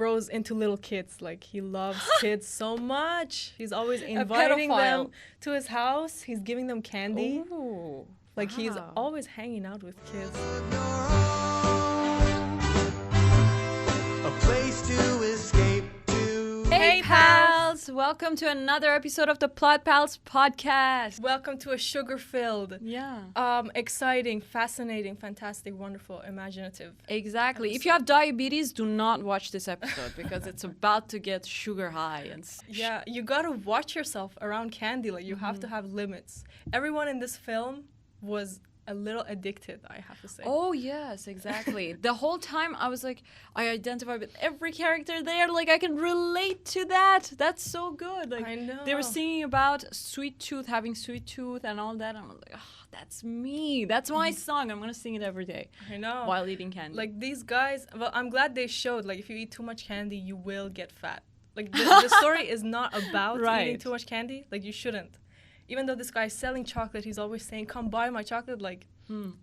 Bro's into little kids. Like, he loves kids so much. He's always inviting them to his house. He's giving them candy. Ooh, like, he's always hanging out with kids. A place to escape to. Hey pals! Welcome to another episode of the Plot Pals podcast. Welcome to a sugar-filled, exciting, fascinating, fantastic, wonderful, imaginative. Exactly. If you have diabetes, do not watch this episode because it's about to get sugar high. Yeah, you gotta watch yourself around candy. Like, you have to have limits. Everyone in this film was a little addicted, I have to say. Oh, yes, exactly. The whole time I was like, I identify with every character there. Like, I can relate to that. That's so good. Like, I know. They were singing about having sweet tooth and all that. And I was like, oh, that's me. That's my song. I'm going to sing it every day. I know. While eating candy. Like, these guys, well, I'm glad they showed, like, if you eat too much candy, you will get fat. Like, the story is not about eating too much candy. Like, you shouldn't. Even though this guy's selling chocolate, he's always saying, come buy my chocolate. Like,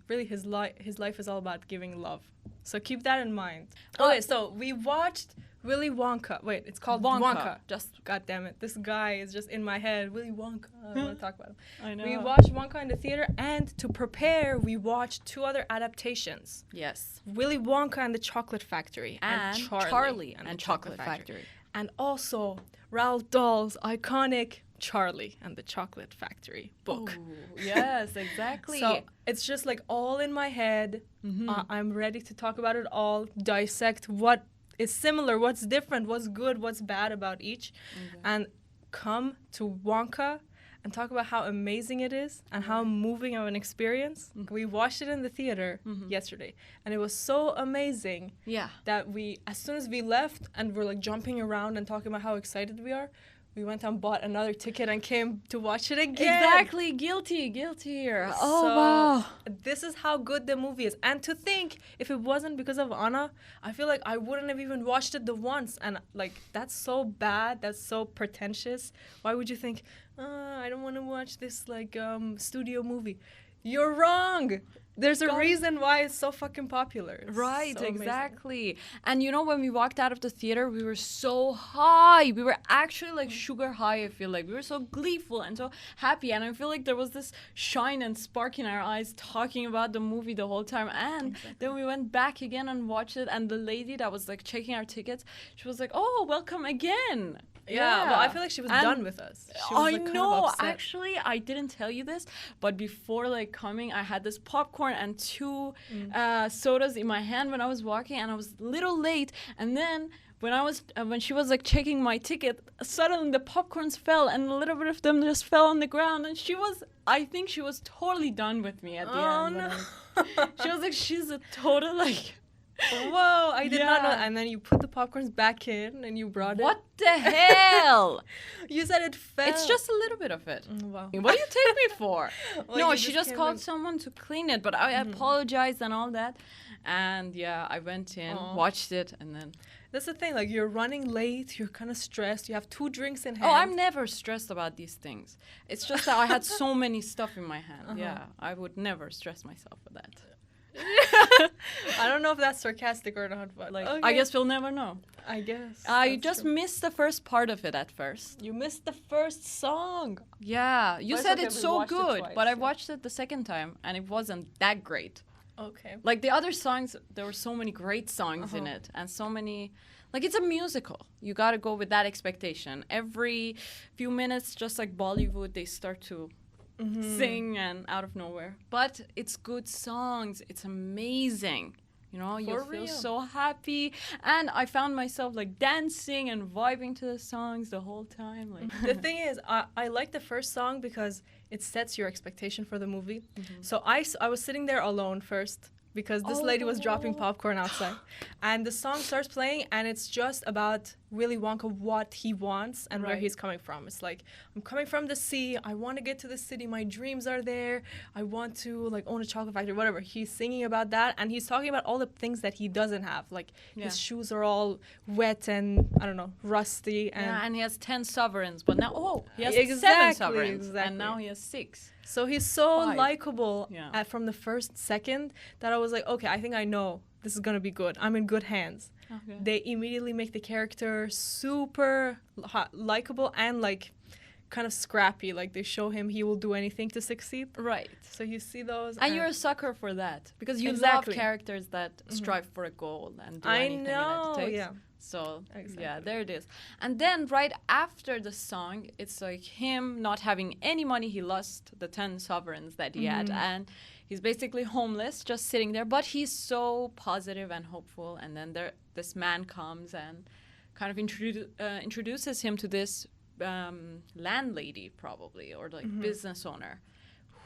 really, his life is all about giving love. So keep that in mind. Okay, so we watched Willy Wonka. Wait, it's called Wonka. Just, God damn it. This guy is just in my head. Willy Wonka. I want to talk about him. I know. We watched Wonka in the theater, and to prepare, we watched two other adaptations. Yes. Willy Wonka and the Chocolate Factory. And Charlie and the Chocolate Factory. And also Roald Dahl's iconic Charlie and the Chocolate Factory book. Ooh, yes, exactly. So it's just like all in my head. I'm ready to talk about it all, dissect what is similar, what's different, what's good, what's bad about each, and come to Wonka and talk about how amazing it is and how moving of an experience. We watched it in the theater yesterday, and it was so amazing that as soon as we left and we're like jumping around and talking about how excited we are, we went and bought another ticket and came to watch it again. Exactly. Guilty here. Oh, so, wow. This is how good the movie is. And to think, if it wasn't because of Anna, I feel like I wouldn't have even watched it the once. And, like, that's so bad. That's so pretentious. Why would you think, I don't want to watch this, like, studio movie? You're wrong. There's a reason why it's so fucking popular. Right, so exactly. And you know, when we walked out of the theater, we were so high. We were actually like sugar high, I feel like. We were so gleeful and so happy. And I feel like there was this shine and spark in our eyes talking about the movie the whole time. And then we went back again and watched it. And the lady that was like checking our tickets, she was like, oh, welcome again. Yeah, well, I feel like she was done with us. She was, I know. Actually, I didn't tell you this, but before like coming, I had this popcorn and two sodas in my hand when I was walking, and I was a little late. And then when she was like checking my ticket, suddenly the popcorns fell, and a little bit of them just fell on the ground. And I think she was totally done with me at the end. Oh no! She was like, she's a total like. Whoa, I did not know. And then you put the popcorns back in and you brought What the hell? You said it fell. It's just a little bit of it. Wow. What do you take me for? Well, no, she just called someone to clean it, but I apologized and all that. And yeah, I went in, watched it, and then... That's the thing, like, you're running late, you're kind of stressed, you have 2 drinks in hand. Oh, I'm never stressed about these things. It's just that I had so many stuff in my hand. Yeah, I would never stress myself for that. I don't know if that's sarcastic or not, but like, I guess we'll never know. I guess. I just missed the first part of it at first. You missed the first song. Yeah, you said it's so good, but I watched it the second time and it wasn't that great. Okay. Like the other songs, there were so many great songs in it and so many, like it's a musical. You gotta go with that expectation. Every few minutes, just like Bollywood, they start to sing and out of nowhere. But it's good songs. It's amazing. You know, you feel so happy. And I found myself like dancing and vibing to the songs the whole time. Like the thing is, I like the first song because it sets your expectation for the movie. So I was sitting there alone first because this lady was dropping popcorn outside. And the song starts playing, and it's just about Willy Wonka, what he wants and where he's coming from. It's like, I'm coming from the sea. I want to get to the city. My dreams are there. I want to like own a chocolate factory, whatever. He's singing about that, and he's talking about all the things that he doesn't have. Like his shoes are all wet and, I don't know, rusty. And he has 10 sovereigns, but now, he has 7 sovereigns. And now he has 6. So he's so likable from the first second that I was like, okay, I think I know this is going to be good. I'm in good hands. Okay. they immediately make the character super likable and like kind of scrappy. Like they show him he will do anything to succeed. Right. So you see those. And you're a sucker for that because you Exactly. love characters that strive for a goal and do I anything know, that it takes. yeah. So yeah, Exactly. there it is. And then right after the song, it's like him not having any money. He lost the 10 sovereigns that he had, and he's basically homeless, just sitting there. But he's so positive and hopeful. And then this man comes and kind of introduces him to this landlady, probably, or like business owner,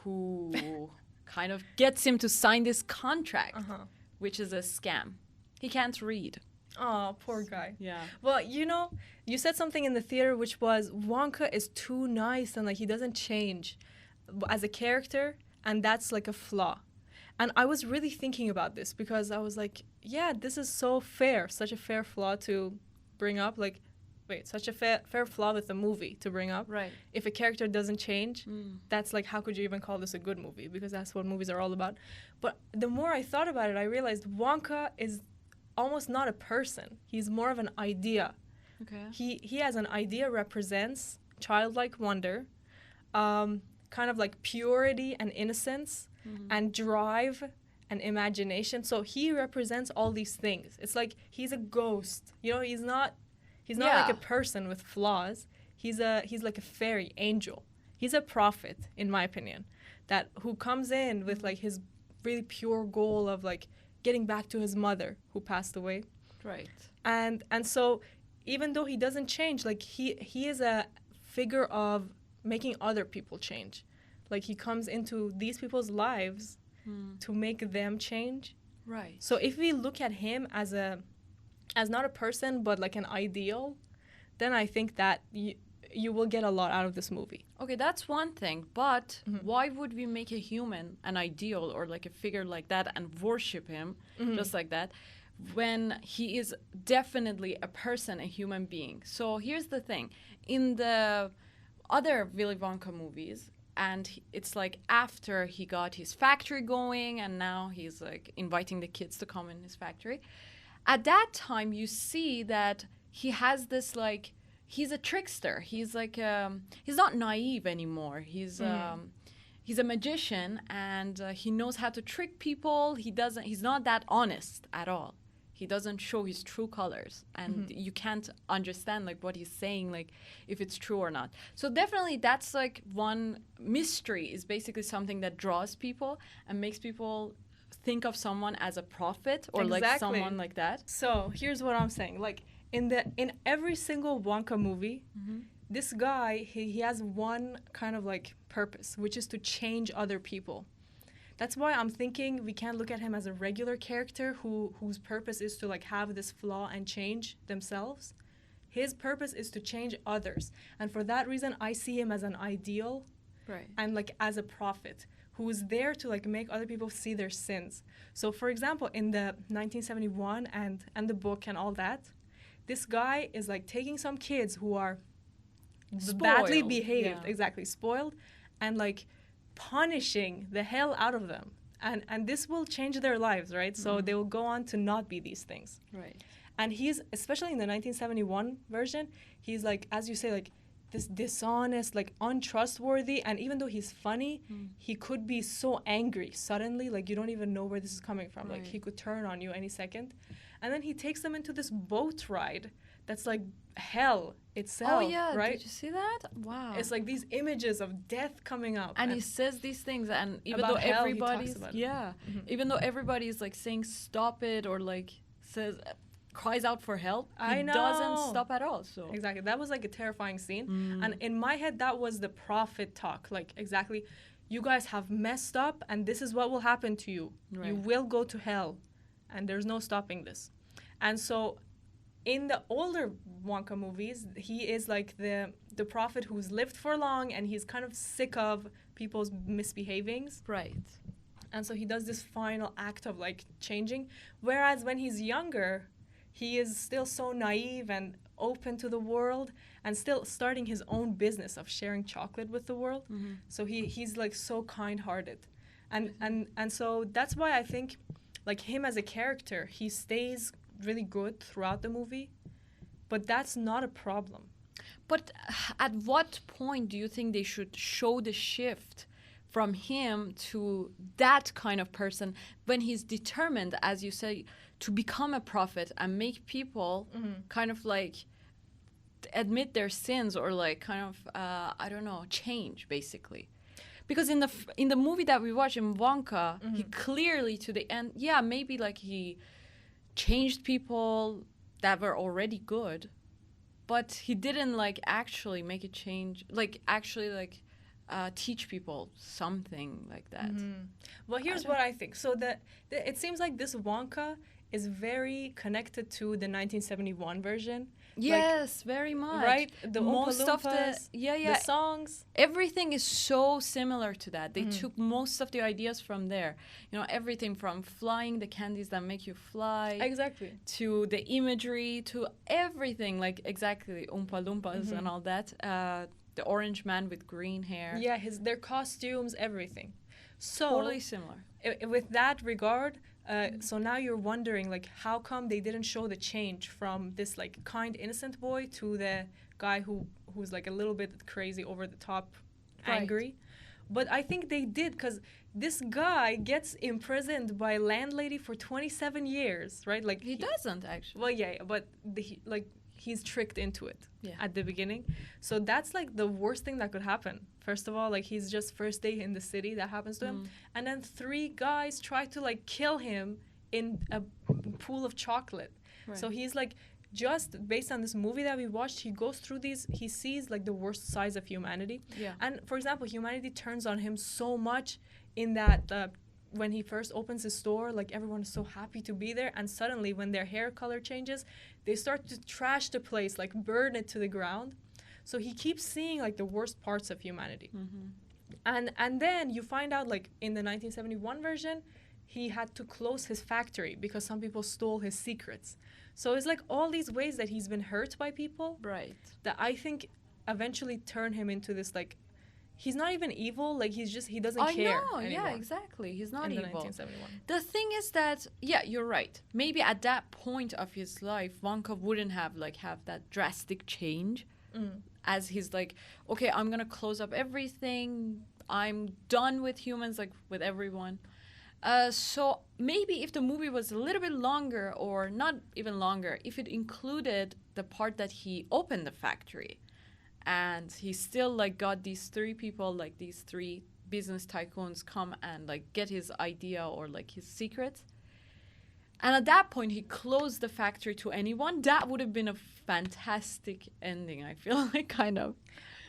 who kind of gets him to sign this contract, which is a scam. He can't read. Oh, poor guy. Yeah. Well, you know, you said something in the theater which was Wonka is too nice and like he doesn't change as a character, and that's like a flaw. And I was really thinking about this because I was like, yeah, this is so fair, such a fair flaw to bring up. Like, wait, such a fair flaw with the movie to bring up. Right. If a character doesn't change, that's like, how could you even call this a good movie? Because that's what movies are all about. But the more I thought about it, I realized Wonka is almost not a person. He's more of an idea. Okay. He as an idea represents childlike wonder, kind of like purity and innocence and drive and imagination. So he represents all these things. It's like he's a ghost. You know, he's not like a person with flaws. He's like a fairy angel. He's a prophet, in my opinion, who comes in with like his really pure goal of like getting back to his mother who passed away. Right. And so even though he doesn't change, like he is a figure of making other people change. Like he comes into these people's lives to make them change. Right. So if we look at him as not a person but like an ideal, then I think that you will get a lot out of this movie. Okay, that's one thing, but why would we make a human an ideal or like a figure like that and worship him just like that when he is definitely a person, a human being? So here's the thing. In the other Willy Wonka movies, and it's like after he got his factory going and now he's like inviting the kids to come in his factory, at that time you see that he has this like, he's a trickster. He's like he's not naive anymore. He's a magician, and he knows how to trick people. He's not that honest at all. He doesn't show his true colors, and you can't understand like what he's saying, like if it's true or not. So definitely that's like one mystery, is basically something that draws people and makes people think of someone as a prophet or like someone like that. So here's what I'm saying. Like in every single Wonka movie, this guy, he has one kind of like purpose, which is to change other people. That's why I'm thinking we can't look at him as a regular character whose purpose is to like have this flaw and change themselves. His purpose is to change others. And for that reason, I see him as an ideal, Right. and like as a prophet who is there to like make other people see their sins. So for example, in the 1971 and the book and all that, this guy is like taking some kids who are badly Spoiled, behaved, yeah. exactly, spoiled, and like punishing the hell out of them. And this will change their lives, right? So they will go on to not be these things. Right. And he's, especially in the 1971 version, he's like, as you say, like this dishonest, like untrustworthy. And even though he's funny, he could be so angry suddenly, like you don't even know where this is coming from. Like he could turn on you any second. And then he takes them into this boat ride that's like hell itself, Oh yeah, right? did you see that? Wow. It's like these images of death coming up. and he says these things, and even About though hell, he talks everybody's about it. yeah, even though everybody's like saying stop it or like says cries out for help, I he know. doesn't stop at all. So Exactly. That was like a terrifying scene. And in my head, that was the prophet talk. Like, exactly, you guys have messed up, and this is what will happen to you. You Right. will go to hell, and there's no stopping this. And so in the older Wonka movies, he is like the prophet who's lived for long, and he's kind of sick of people's misbehavings. right. And so he does this final act of like changing. Whereas when he's younger, he is still so naive and open to the world, and still starting his own business of sharing chocolate with the world. So he's like so kind-hearted. And so that's why I think like him as a character, he stays really good throughout the movie, but that's not a problem. But at what point do you think they should show the shift from him to that kind of person when he's determined, as you say, to become a prophet and make people kind of like admit their sins or like kind of, I don't know, change basically? Because in the movie that we watched in Wonka, he clearly to the end, yeah, maybe like he changed people that were already good, but he didn't like actually make a change, like actually like teach people something like that. Well, here's what I think. So it seems like this Wonka is very connected to the 1971 version. Yes, very much. Right? The most Oompa of the Loompas, the songs. Everything is so similar to that. They took most of the ideas from there. You know, everything from flying, the candies that make you fly. Exactly. To the imagery, to everything, like exactly Oompa Loompas and all that. The orange man with green hair. Yeah, their costumes, everything. So totally similar. With that regard, so now you're wondering, like, how come they didn't show the change from this, like, kind, innocent boy to the guy who's, like, a little bit crazy, over the top, angry? But I think they did, because this guy gets imprisoned by a landlady for 27 years, right? Like he doesn't, actually. Well, yeah, but he's tricked into it at the beginning. So that's, like, the worst thing that could happen. First of all, like, he's just first day in the city, that happens to him. And then 3 guys try to, like, kill him in a pool of chocolate. Right. So he's, like, just based on this movie that we watched, he goes through he sees, like, the worst sides of humanity. Yeah. And, for example, humanity turns on him so much in that when he first opens his store, like, everyone is so happy to be there, and suddenly when their hair color changes, they start to trash the place, like, burn it to the ground. So he keeps seeing, like, the worst parts of humanity. And then you find out, like, in the 1971 version, he had to close his factory because some people stole his secrets. So it's, like, all these ways that he's been hurt by people, right, that I think eventually turn him into this, like, he's not even evil, like, he doesn't care anymore. Yeah, exactly, he's not evil. In 1971. The thing is that, yeah, you're right, maybe at that point of his life Wonka wouldn't have that drastic change, as he's like, okay, I'm gonna close up everything, I'm done with humans, like, with everyone. So maybe if the movie was a little bit longer, or not even longer, if it included the part that he opened the factory and he still, like, got these 3 people, like, these 3 business tycoons come and, like, get his idea or, like, his secrets, and at that point he closed the factory to anyone, that would have been a fantastic ending, I feel like, kind of.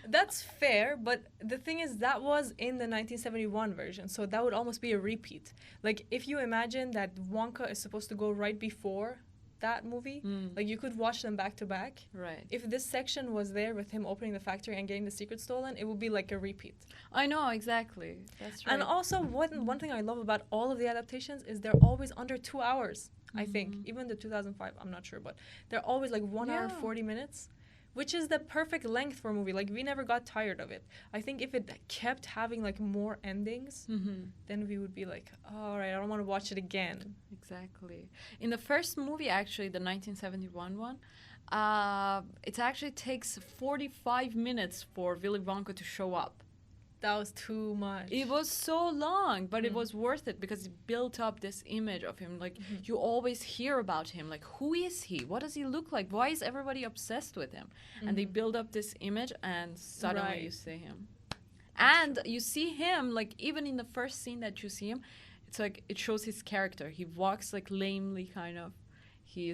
That's fair, but the thing is that was in the 1971 version, so that would almost be a repeat. Like, if you imagine that Wonka is supposed to go right before that movie, like, you could watch them back to back. Right. If this section was there with him opening the factory and getting the secret stolen, it would be like a repeat. I know, exactly. That's right. And also, one thing I love about all of the adaptations is they're always under 2 hours, I think. Even the 2005, I'm not sure, but they're always, like, 1 hour, 40 minutes. Which is the perfect length for a movie. Like, we never got tired of it. I think if it kept having, like, more endings, then we would be like, all right, I don't want to watch it again. Exactly. In the first movie, actually, the 1971 one, it actually takes 45 minutes for Willy Wonka to show up. That was too much. It was so long, but it was worth it because it built up this image of him. Like, you always hear about him. Like, who is he? What does he look like? Why is everybody obsessed with him? And they build up this image, and suddenly you see him. And you see him, like, even in the first scene that you see him, it's like, it shows his character. He walks, like, lamely, kind of. He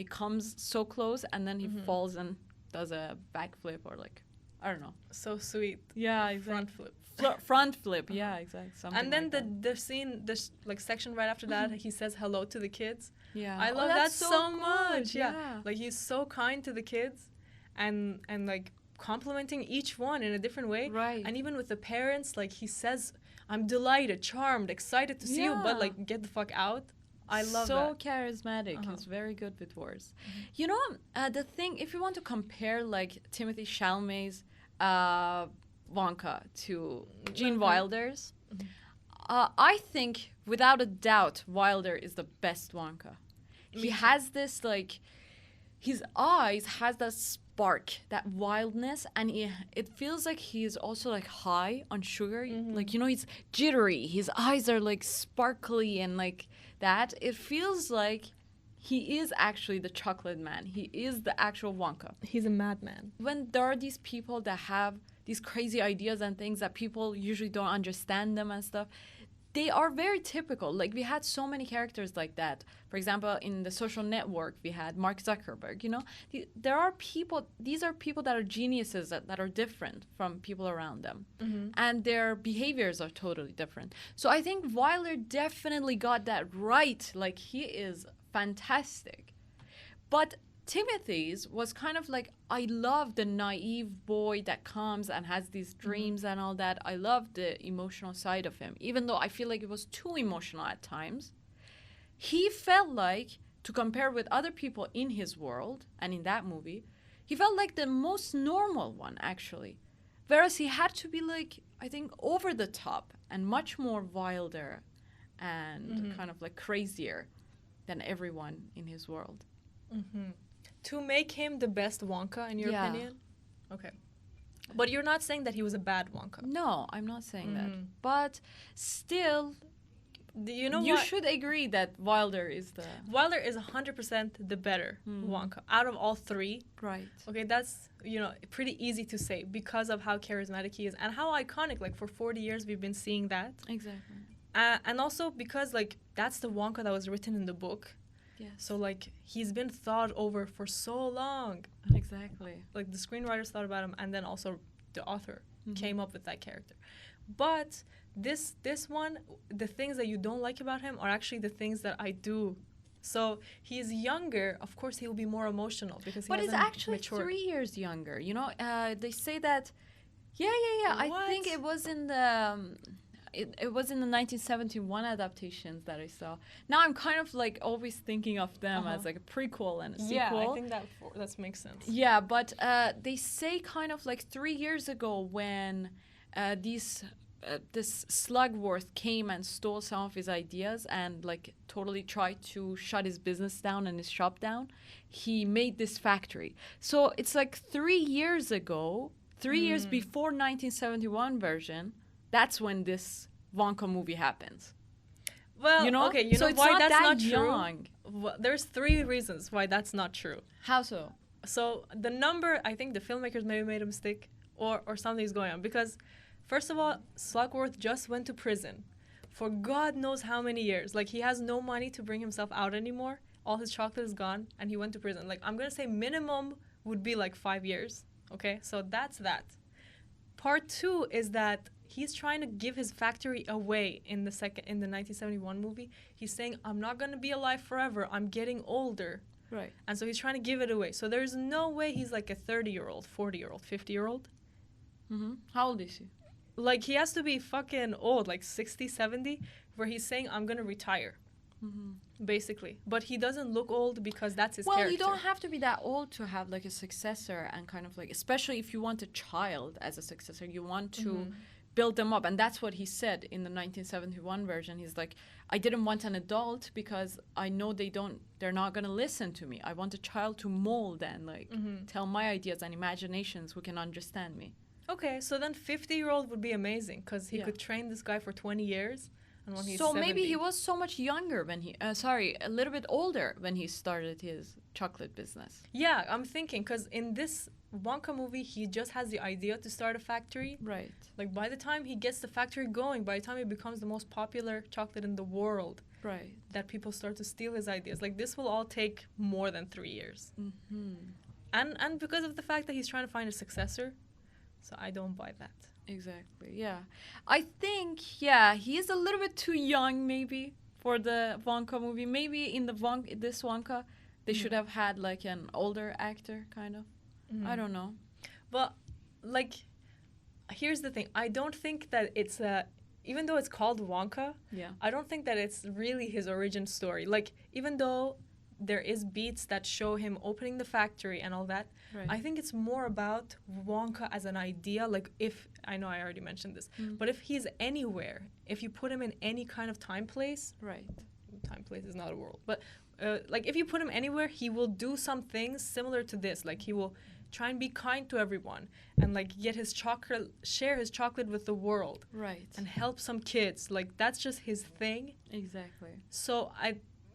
comes so close, and then he falls and does a backflip, or, like, I don't know. So sweet. Yeah, exactly. Front flip. Front flip, yeah, exactly. Something and then like the scene, this, like, section right after that, he says hello to the kids. Yeah. I love that so much. Yeah. Like, he's so kind to the kids, and like, complimenting each one in a different way. Right. And even with the parents, like, he says, I'm delighted, charmed, excited to see you, but, like, get the fuck out. I love so that. So charismatic. He's very good with words. You know, the thing, if you want to compare, like, Timothee Chalamet's Wonka to Gene Wilder's, I think, without a doubt, Wilder is the best Wonka. He has this like, his eyes has that spark, that wildness, and it feels like he's also like high on sugar. Like, you know, he's jittery. His eyes are like sparkly and like that. It feels like he is actually the chocolate man. He is the actual Wonka. He's a madman. When there are these people that have these crazy ideas and things that people usually don't understand them and stuff, they are very typical. Like, we had so many characters like that. For example, in The Social Network, we had Mark Zuckerberg, you know? There are people, these are people that are geniuses that are different from people around them. And their behaviors are totally different. So I think Wilder definitely got that right. Like, he is fantastic. But Timothy's was kind of like, I love the naive boy that comes and has these dreams and all that. I love the emotional side of him, even though I feel like it was too emotional at times. He felt like, to compare with other people in his world and in that movie, he felt like the most normal one, actually. Whereas he had to be like, I think, over the top and much more wilder and kind of like crazier than everyone in his world. To make him the best Wonka, in your opinion? Okay. But you're not saying that he was a bad Wonka. No, I'm not saying that. But still, You know you what? should agree that Wilder is the... Wilder is 100% the better Wonka out of all three. Right. Okay, that's, you know, pretty easy to say because of how charismatic he is and how iconic. Like, for 40 years, we've been seeing that. Exactly. And also because, like, that's the Wonka that was written in the book. Yes. So, like, he's been thought over for so long. Exactly. Like, the screenwriters thought about him, and then also the author came up with that character. But this one, the things that you don't like about him are actually the things that I do. So he's younger. Of course, he'll be more emotional because he But he's hasn't actually matured. 3 years younger. You know, they say that... Yeah. I What? think it was in the... It was in the 1971 adaptations that I saw. Now I'm kind of like always thinking of them as like a prequel and a sequel. Yeah, I think that makes sense. Yeah, but they say kind of like 3 years ago when this Slugworth came and stole some of his ideas and like totally tried to shut his business down and his shop down, he made this factory. So it's like 3 years ago, 3 years before 1971 version, that's when this Wonka movie happens. Well, You know? okay, you So know it's why not that's that not young. true? Well, there's 3 reasons why that's not true. How so? So the number, I think the filmmakers maybe made a mistake or something's going on because, first of all, Slugworth just went to prison for God knows how many years. Like, he has no money to bring himself out anymore. All his chocolate is gone, and he went to prison. Like, I'm going to say minimum would be like 5 years. Okay, so that's that. Part 2 is that he's trying to give his factory away in the 1971 movie. He's saying, I'm not going to be alive forever. I'm getting older. Right. And so he's trying to give it away. So there's no way he's like a 30-year-old, 40-year-old, 50-year-old. How old is he? Like, he has to be fucking old, like 60, 70, where he's saying, I'm going to retire, basically. But he doesn't look old because that's his character. You don't have to be that old to have like a successor and kind of like, especially if you want a child as a successor, you want to build them up. And that's what he said in the 1971 version. He's like, I didn't want an adult because I know they're not going to listen to me. I want a child to mold and like tell my ideas and imaginations who can understand me. Okay, so then 50-year-old would be amazing because he could train this guy for 20 years. And when he's so 70, maybe he was so much younger when a little bit older when he started his chocolate business. Yeah, I'm thinking because in this Wonka movie, he just has the idea to start a factory. Right. Like, by the time he gets the factory going, by the time he becomes the most popular chocolate in the world, right, that people start to steal his ideas. Like, this will all take more than 3 years. And because of the fact that he's trying to find a successor, so I don't buy that. Exactly, yeah. I think, he's a little bit too young maybe for the Wonka movie. Maybe in this Wonka, they should have had like an older actor, kind of. I don't know. But, like, here's the thing. I don't think that it's even though it's called Wonka, I don't think that it's really his origin story. Like, even though there is beats that show him opening the factory and all that, right, I think it's more about Wonka as an idea. Like, I know I already mentioned this, but if he's anywhere, if you put him in any kind of time place, right, time place is not a world, but like if you put him anywhere, he will do some things similar to this. Like he will try and be kind to everyone and like get his chocolate, share his chocolate with the world, Right. and help some kids. Like that's just his thing. Exactly. So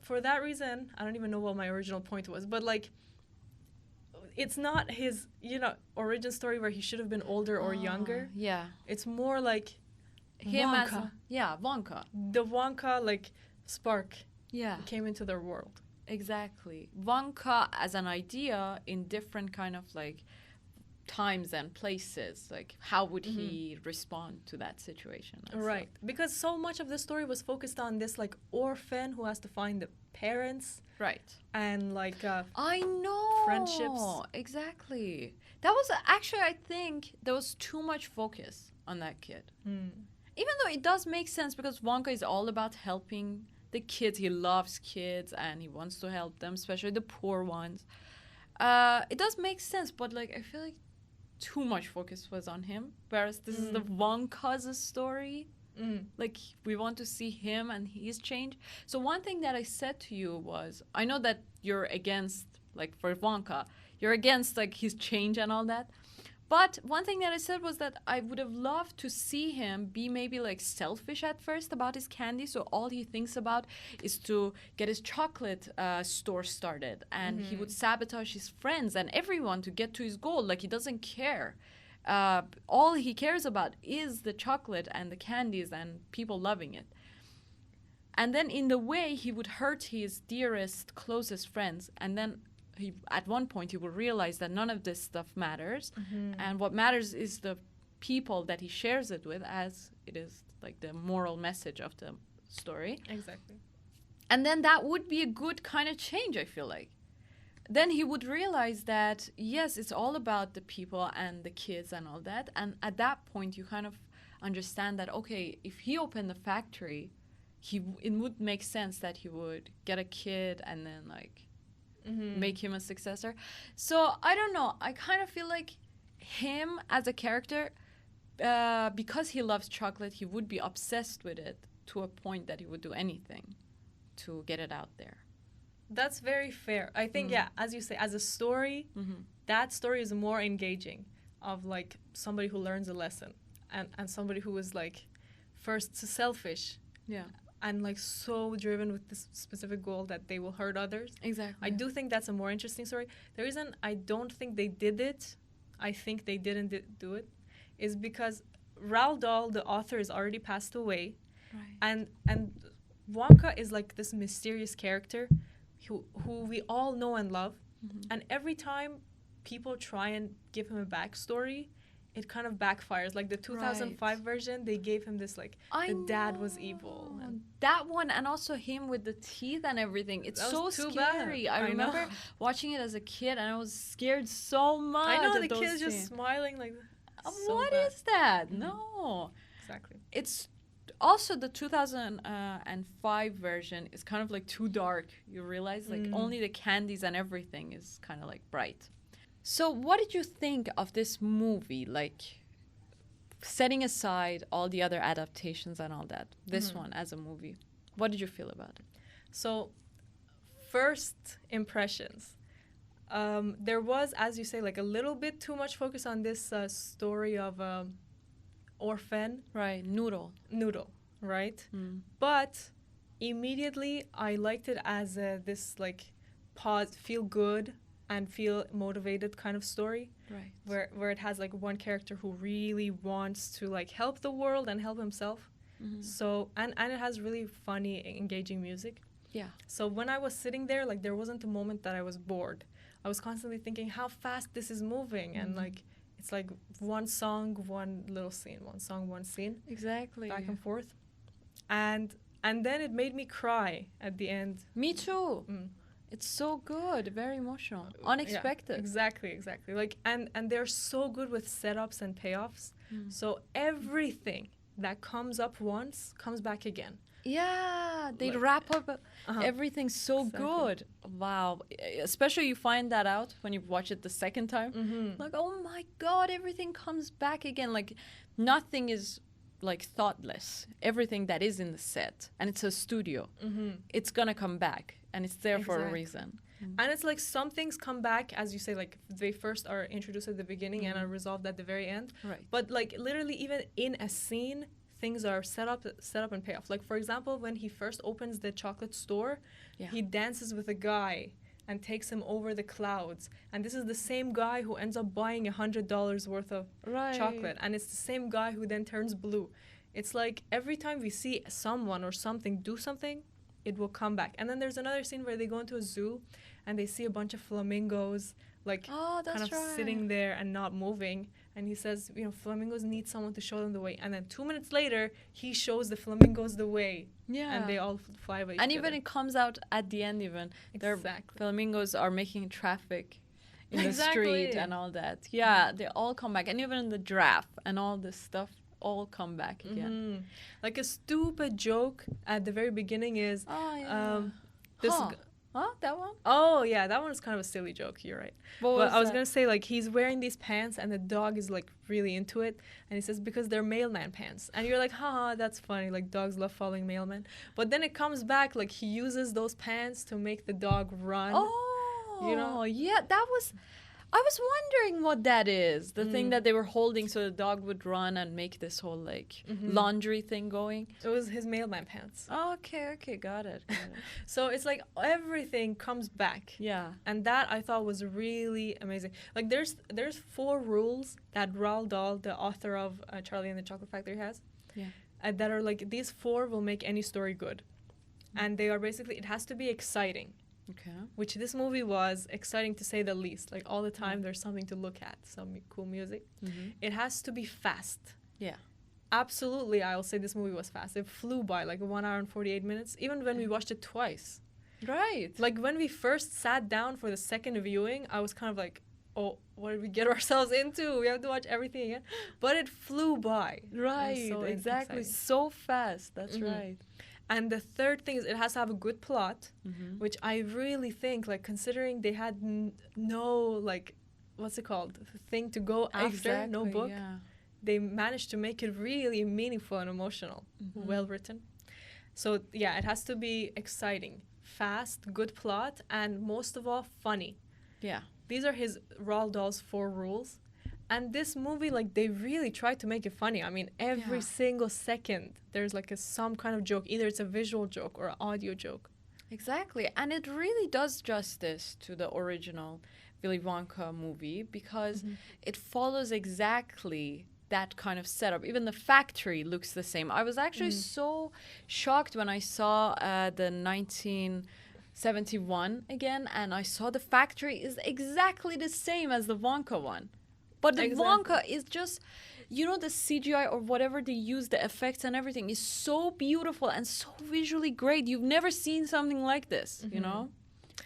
for that reason, I don't even know what my original point was, but like it's not his, origin story where he should have been older or younger. Yeah. It's more like Him Wonka. Wonka. The Wonka like spark Yeah. came into their world. Exactly. Wonka as an idea in different kind of like times and places. Like how would he respond to that situation? And Right. stuff. Because so much of the story was focused on this like orphan who has to find the parents Right. and like I know. Friendships. Exactly. That was actually, I think there was too much focus on that kid. Even though it does make sense because Wonka is all about helping the kids. He loves kids and he wants to help them, especially the poor ones. It does make sense, but like I feel like too much focus was on him. Whereas this is the Wonka's story. Like we want to see him and his change. So one thing that I said to you was, I know that you're against, like for Wonka, you're against like his change and all that. But one thing that I said was that I would have loved to see him be maybe like selfish at first about his candy. So all he thinks about is to get his chocolate store started. And he would sabotage his friends and everyone to get to his goal. Like he doesn't care. All he cares about is the chocolate and the candies and people loving it. And then in the way he would hurt his dearest, closest friends. And then at one point he will realize that none of this stuff matters, and what matters is the people that he shares it with, as it is like the moral message of the story. exactly. And then that would be a good kind of change, I feel like. Then he would realize that yes, it's all about the people and the kids and all that, and at that point you kind of understand that okay, if he opened the factory, it would make sense that he would get a kid and then like make him a successor. So I don't know, I kind of feel like him as a character, because he loves chocolate, he would be obsessed with it to a point that he would do anything to get it out there. That's very fair. I think, as you say, as a story, that story is more engaging, of like somebody who learns a lesson and somebody who is like first selfish Yeah, and like so driven with this specific goal that they will hurt others. exactly. I do think that's a more interesting story. The reason I don't think they did it, I think they didn't do it, is because Roald Dahl, the author, is already passed away, Right. and Wonka is like this mysterious character who we all know and love, and every time people try and give him a backstory, it kind of backfires. Like the 2005 version, they gave him this like the dad was evil. And That one, and also him with the teeth and everything. It's That so was too scary. bad. I I know. remember watching it as a kid, and I was scared so much. I know at the those kid's just scenes. smiling like. So What bad. is that? No. Exactly. It's also the 2005 version is kind of like too dark. You realize like only the candies and everything is kind of like bright. So what did you think of this movie? Like setting aside all the other adaptations and all that, this one as a movie, what did you feel about it? So, first impressions. There was, as you say, like a little bit too much focus on this story of orphan Right, Noodle. Noodle, right? But immediately I liked it as this like feel good and feel motivated kind of story, Right. where it has like one character who really wants to like help the world and help himself. So and it has really funny, engaging music. Yeah. So when I was sitting there, like there wasn't a moment that I was bored. I was constantly thinking how fast this is moving, and like it's like one song, one little scene, one song, one scene, Exactly. back and forth, and then it made me cry at the end. Me too. Mm. It's so good, very emotional, Yeah, unexpected. exactly. Like and they're so good with setups and payoffs. So everything that comes up once comes back again. Yeah, they Like- wrap up everything so Exactly. good. Wow. Especially you find that out when you watch it the second time. Like, oh my God, everything comes back again. Like, nothing is like thoughtless. Everything that is in the set, and it's a studio, it's gonna come back. and it's there for a Exactly. reason. And it's like some things come back, as you say, like they first are introduced at the beginning and are resolved at the very end. Right. But like literally even in a scene, things are set up and pay off. Like for example, when he first opens the chocolate store, he dances with a guy and takes him over the clouds. And this is the same guy who ends up buying $100 worth of chocolate. And it's the same guy who then turns blue. It's like every time we see someone or something do something, it will come back. And then there's another scene where they go into a zoo and they see a bunch of flamingos like kind of sitting there and not moving. And he says, you know, flamingos need someone to show them the way. And then 2 minutes later, he shows the flamingos the way. Yeah. And they all fly away. And even it comes out at the end even. Their flamingos are making traffic in the street and all that. Yeah, they all come back. And even in the giraffe and all this stuff all come back again. Like a stupid joke at the very beginning is that one? Oh yeah, that one is kind of a silly joke. You're right. But I was gonna say like he's wearing these pants and the dog is like really into it, and he says because they're mailman pants, and you're like, haha, that's funny. Like dogs love following mailmen. But then it comes back like he uses those pants to make the dog run. Oh, you know? Yeah, that was. I was wondering what that is. The thing that they were holding so the dog would run and make this whole like laundry thing going. It was his mailman pants. Okay, got it. So it's like everything comes back. Yeah. And that I thought was really amazing. Like there's 4 rules that Roald Dahl, the author of Charlie and the Chocolate Factory, has. Yeah. That are like these 4 will make any story good. And they are basically it has to be exciting. Okay. Which this movie was exciting to say the least. Like all the time there's something to look at, some cool music. It has to be fast. Yeah. Absolutely, I will say this movie was fast. It flew by like 1 hour and 48 minutes, even when we watched it twice. Right. Like when we first sat down for the second viewing, I was kind of like, oh, what did we get ourselves into? We have to watch everything again. But it flew by. Right, so exactly. exciting. So fast. That's right. And the third thing is it has to have a good plot, which I really think, like, considering they had no, like, what's it called? Thing to go after, no book. Yeah. They managed to make it really meaningful and emotional, well written. So, yeah, it has to be exciting, fast, good plot, and most of all, funny. Yeah. These are his Roald Dahl's 4 rules. And this movie, like, they really tried to make it funny. I mean, every single second, there's, like, some kind of joke. Either it's a visual joke or an audio joke. Exactly. And it really does justice to the original Willy Wonka movie because it follows exactly that kind of setup. Even the factory looks the same. I was actually so shocked when I saw the 1971 again, and I saw the factory is exactly the same as the Wonka one. But the Wonka is just, you know, the CGI or whatever they use, the effects and everything is so beautiful and so visually great. You've never seen something like this, you know?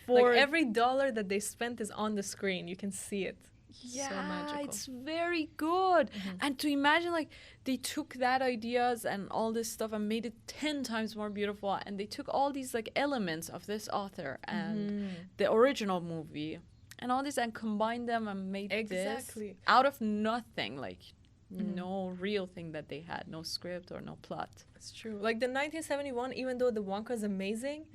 Like every dollar that they spent is on the screen. You can see it. Yeah, so magical. it's very good. And to imagine, like, they took that ideas and all this stuff and made it 10 times more beautiful. And they took all these, like, elements of this author and the original movie and all this and combined them and made this out of nothing, like no real thing that they had, no script or no plot. It's true. Like the 1971, even though the Wonka is amazing,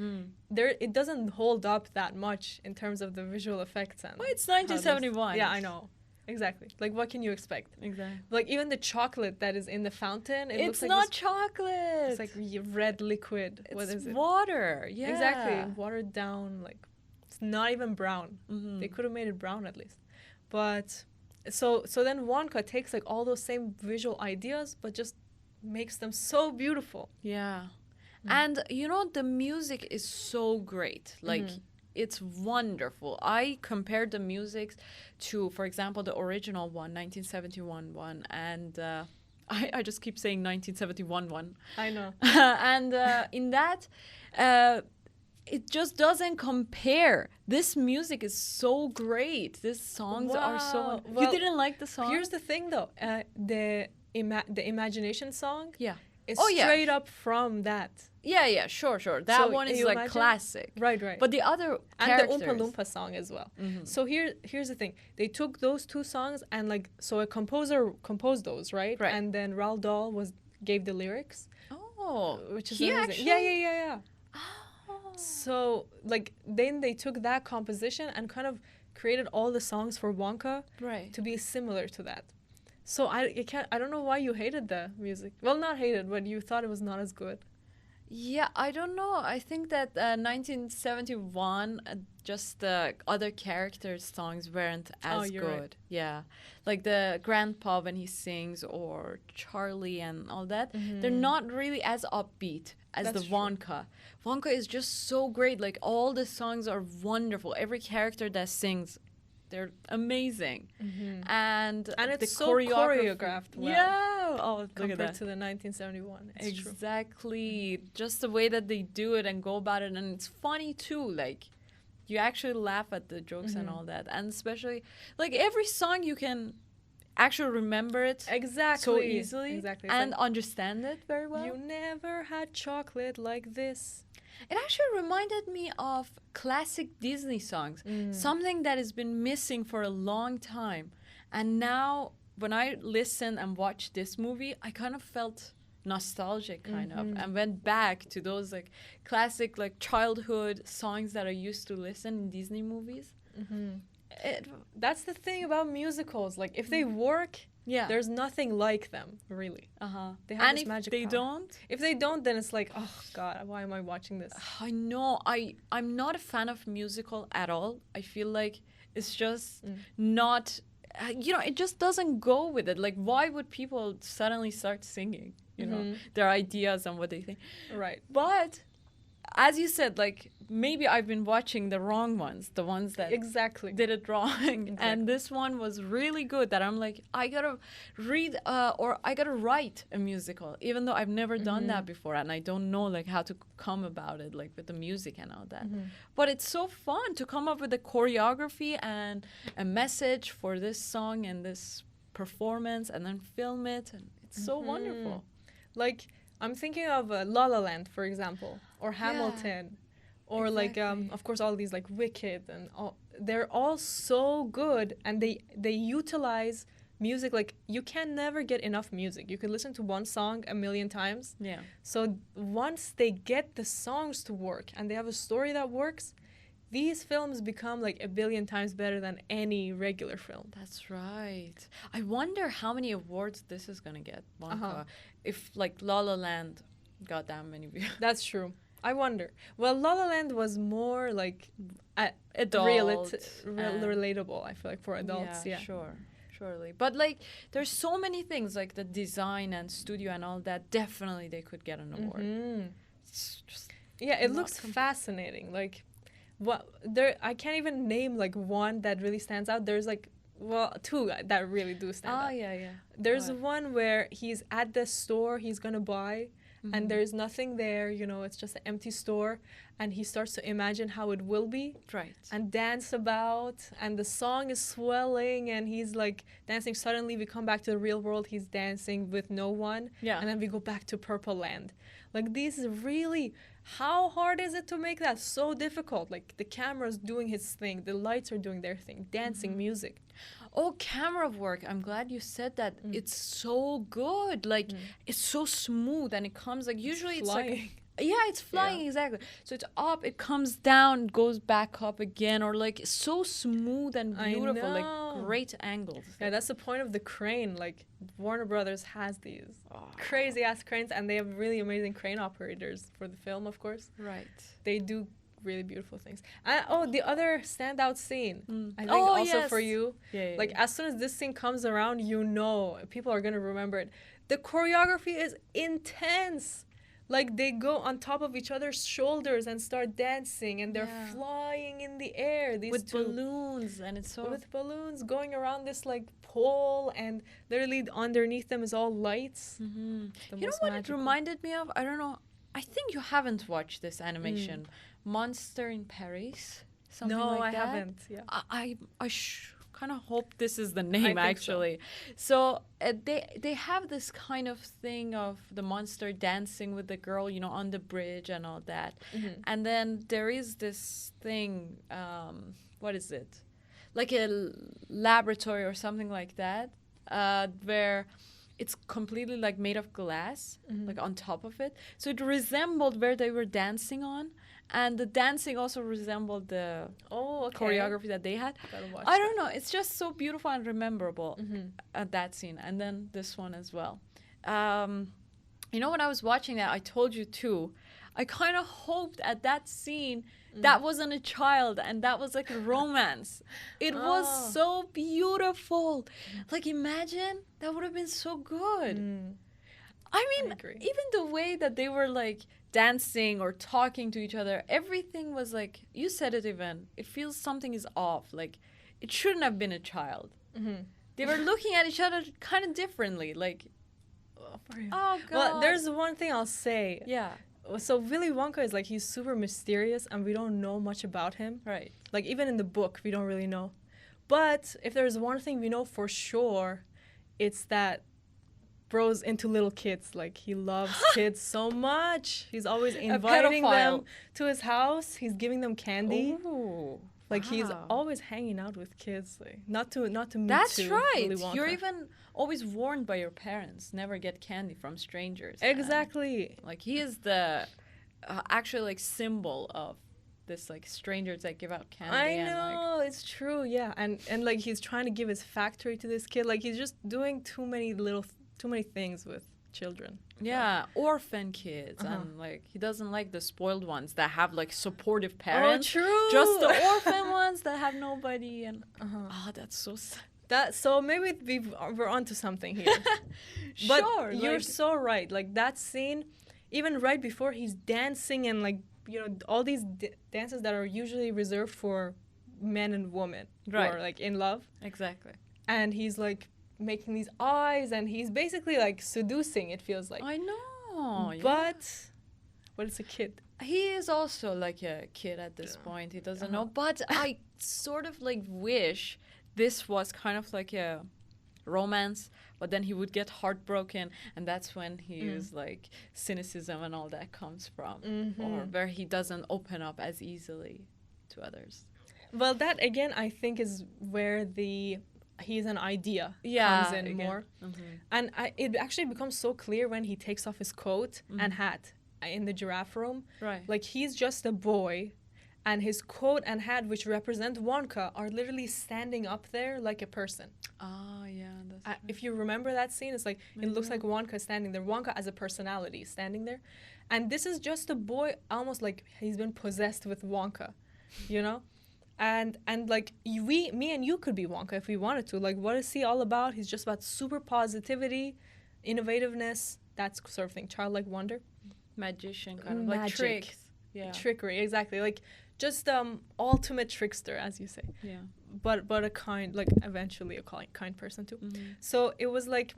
it doesn't hold up that much in terms of the visual effects. And well, it's 1971. Yeah, I know. Exactly. Like, what can you expect? Exactly. Like, even the chocolate that is in the fountain, it looks like not chocolate. It's like red liquid. What is it? Water. Yeah. Exactly. Watered down, like, it's not even brown. They could have made it brown at least. But so then Wonka takes like all those same visual ideas but just makes them so beautiful. Yeah. And you know, the music is so great. Like it's wonderful. I compared the music to, for example, the original one, 1971 one, and I just keep saying 1971 one. I know. And in that it just doesn't compare. This music is so great. These songs are so... Well, you didn't like the song? Here's the thing, though. The Imagination song is yeah. straight up from that. Yeah, sure. That one is like imagine? Classic. Right. But the other characters... And the Oompa Loompa song as well. So here's the thing. They took those 2 songs and like... So a composer composed those, right? And then Roald Dahl gave the lyrics. Oh. Which is he amazing. actually... Yeah. So like then they took that composition and kind of created all the songs for Wonka Right. to be similar to that. So I don't know why you hated the music. Well, not hated, but you thought it was not as good. Yeah, I don't know. I think that 1971, just the other characters' songs weren't as you're good. right. Yeah, like the grandpa when he sings, or Charlie and all that. They're not really as upbeat as That's the true. Wonka. Wonka is just so great. Like all the songs are wonderful. Every character that sings, they're amazing. And And the it's so choreography- choreographed well. Yeah. Oh, look at Compared that. to the 1971. It's true. Exactly. Just the way that they do it and go about it. And it's funny too. Like, you actually laugh at the jokes and all that. And especially, like, every song you can actually remember it Exactly. so easily Exactly. It's and like, understand it very well. you never had chocolate like this. It actually reminded me of classic Disney songs, something that has been missing for a long time. And now, when I listen and watch this movie, I kind of felt nostalgic, kind of, and went back to those like classic, like childhood songs that I used to listen in Disney movies. That's the thing about musicals. Like, if they work, Yeah. there's nothing like them, really. They have And this if magic they power. don't, If they don't, then it's like, oh, God, why am I watching this? I know I'm not a fan of musical at all. I feel like it's just not, it just doesn't go with it. Like, why would people suddenly start singing? You know, their ideas and what they think. Right. But as you said, like, maybe I've been watching the wrong ones, the ones that Exactly. did it wrong. And this one was really good that I'm like, I gotta read or I gotta write a musical, even though I've never done that before and I don't know like how to come about it, like with the music and all that. But it's so fun to come up with a choreography and a message for this song and this performance and then film it, and it's so wonderful. Like, I'm thinking of La La Land, for example, or Hamilton, or like, exactly. of course, all these like Wicked, and all. They're all so good, and they utilize music. Like, you can never get enough music. You could listen to one song a million times. Yeah. So once they get the songs to work and they have a story that works, these films become like a billion times better than any regular film. That's right. I wonder how many awards this is gonna get, Wonka. If like La La Land got that many views. That's true. I wonder. Well, La La Land was more like Adult and- relatable, I feel like, for adults. Yeah. Sure. Surely. But like there's so many things like the design and studio and all that, definitely they could get an award. It's just Yeah, it not looks fascinating. Like, what there? I can't even name like one that really stands out. There's like, well, two that really do stand out. yeah. There's What? one where he's at the store he's gonna buy, and there's nothing there. You know, it's just an empty store, and he starts to imagine how it will be Right. and dance about, and the song is swelling, and he's like dancing. Suddenly, we come back to the real world. He's dancing with no one, Yeah. and then we go back to Purple Land. Like, these is really, how hard is it to make that so difficult? Like, the camera's doing his thing, the lights are doing their thing, dancing, music. Oh, camera work. I'm glad you said that. It's so good. Like, it's so smooth and it comes like, usually it's flying. like, yeah, it's flying, exactly. So it's up, it comes down, goes back up again, or like so smooth and I beautiful, like know. great angles. Yeah, that's the point of the crane. Like, Warner Brothers has these crazy ass cranes, and they have really amazing crane operators for the film, of course. Right. They do really beautiful things. And the other standout scene, I think Oh, also for yes. you, Yeah. like, as soon as this scene comes around, you know people are gonna remember it. The choreography is intense. Like, they go on top of each other's shoulders and start dancing, and they're Yeah. flying in the air. These with two, balloons, and it's so with balloons going around this like pole, and literally underneath them is all lights. The You know most what magical. it reminded me of? I don't know. I think you haven't watched this animation, Monster in Paris. Something No, like I that. haven't. Yeah. I kind of hope this is the name think so. actually. So they have this kind of thing of the monster dancing with the girl, you know, on the bridge and all that. And then there is this thing. What is it? Like a laboratory or something like that, where it's completely like made of glass, like on top of it. So it resembled where they were dancing on. And the dancing also resembled the choreography that they had. I don't know. It's just so beautiful and rememberable at that scene. And then this one as well. You know, when I was watching that, I told you too, I kind of hoped at that scene that wasn't a child and that was like a romance. It was so beautiful. Like, imagine, that would have been so good. I mean, even the way that they were like dancing or talking to each other, everything was like, you said it even, it feels something is off. Like, it shouldn't have been a child. They were looking at each other kind of differently. Like, oh, God. Well, there's one thing I'll say. Yeah. So Willy Wonka is like, he's super mysterious and we don't know much about him. Right. Like, even in the book, we don't really know. But if there's one thing we know for sure, it's that bro's into little kids. Like, he loves kids so much. He's always inviting them to his house. He's giving them candy. Ooh. Like, he's always hanging out with kids. Like, not to meet. That's right. Willy Wonka. You're even always warned by your parents, never get candy from strangers. Exactly. And, like, he is the actual like symbol of this like strangers that give out candy. I know, it's true. Yeah, and like, he's trying to give his factory to this kid. Like, he's just doing too many things with children. Yeah, orphan kids, and like, he doesn't like the spoiled ones that have like supportive parents. Oh, true. Just the orphan ones that have nobody. And that's so sad. So maybe we're onto something here. But sure, you're like, so right. Like, that scene, even right before he's dancing and like, you know, all these dances that are usually reserved for men and women who are like in love. Exactly. And he's like making these eyes and he's basically like seducing, it feels like. I know. But it's a kid. He is also like a kid at this point. He doesn't know. But I sort of like wish this was kind of like a romance, but then he would get heartbroken, and that's when his like cynicism and all that comes from, or where he doesn't open up as easily to others. Well, that again, I think, is where he's an idea comes in more. And it actually becomes so clear when he takes off his coat and hat in the giraffe room. Right. Like, he's just a boy, and his coat and hat, which represent Wonka, are literally standing up there like a person. Oh, yeah. That's right. If you remember that scene, it's like, it looks like Wonka standing there. Wonka as a personality standing there. And this is just a boy, almost like he's been possessed with Wonka, you know? And like, me and you could be Wonka if we wanted to. Like, what is he all about? He's just about super positivity, innovativeness, that sort of thing. Childlike wonder. Magician, kind of like tricks. Yeah. Trickery, exactly. Like, just ultimate trickster, as you say. Yeah. But a kind, like, eventually a kind person too. So it was like,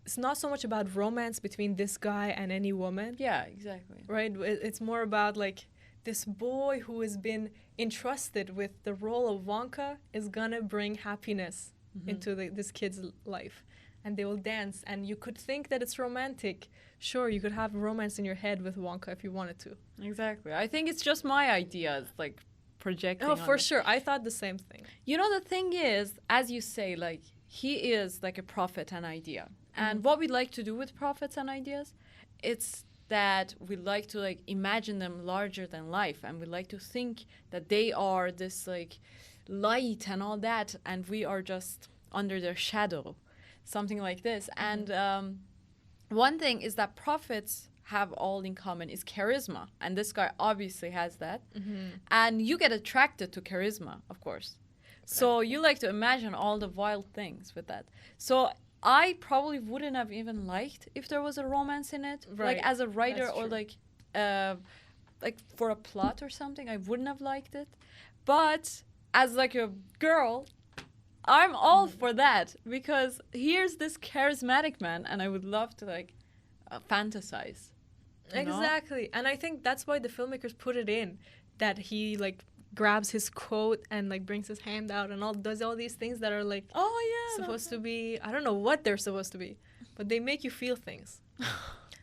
it's not so much about romance between this guy and any woman. Yeah, exactly. Right? It's more about like, this boy who has been entrusted with the role of Wonka is gonna bring happiness into this kid's life. And they will dance, and you could think that it's romantic. Sure, you could have romance in your head with Wonka if you wanted to. Exactly. I think it's just my ideas, like, projecting. Oh, for sure. I thought the same thing. You know, the thing is, as you say, like, he is like a prophet and idea. And what we like to do with prophets and ideas, it's that we like to like imagine them larger than life, and we like to think that they are this like light and all that, and we are just under their shadow, something like this. And one thing is that prophets have all in common is charisma, and this guy obviously has that. And you get attracted to charisma, of course. So you like to imagine all the wild things with that. So I probably wouldn't have even liked if there was a romance in it. Right. Like, as a writer, That's or true. like for a plot or something, I wouldn't have liked it. But as like a girl, I'm all for that, because here's this charismatic man, and I would love to like fantasize. Exactly. And I think that's why the filmmakers put it in, that he like grabs his coat and like brings his hand out and does all these things that are like supposed to be, I don't know what they're supposed to be, but they make you feel things.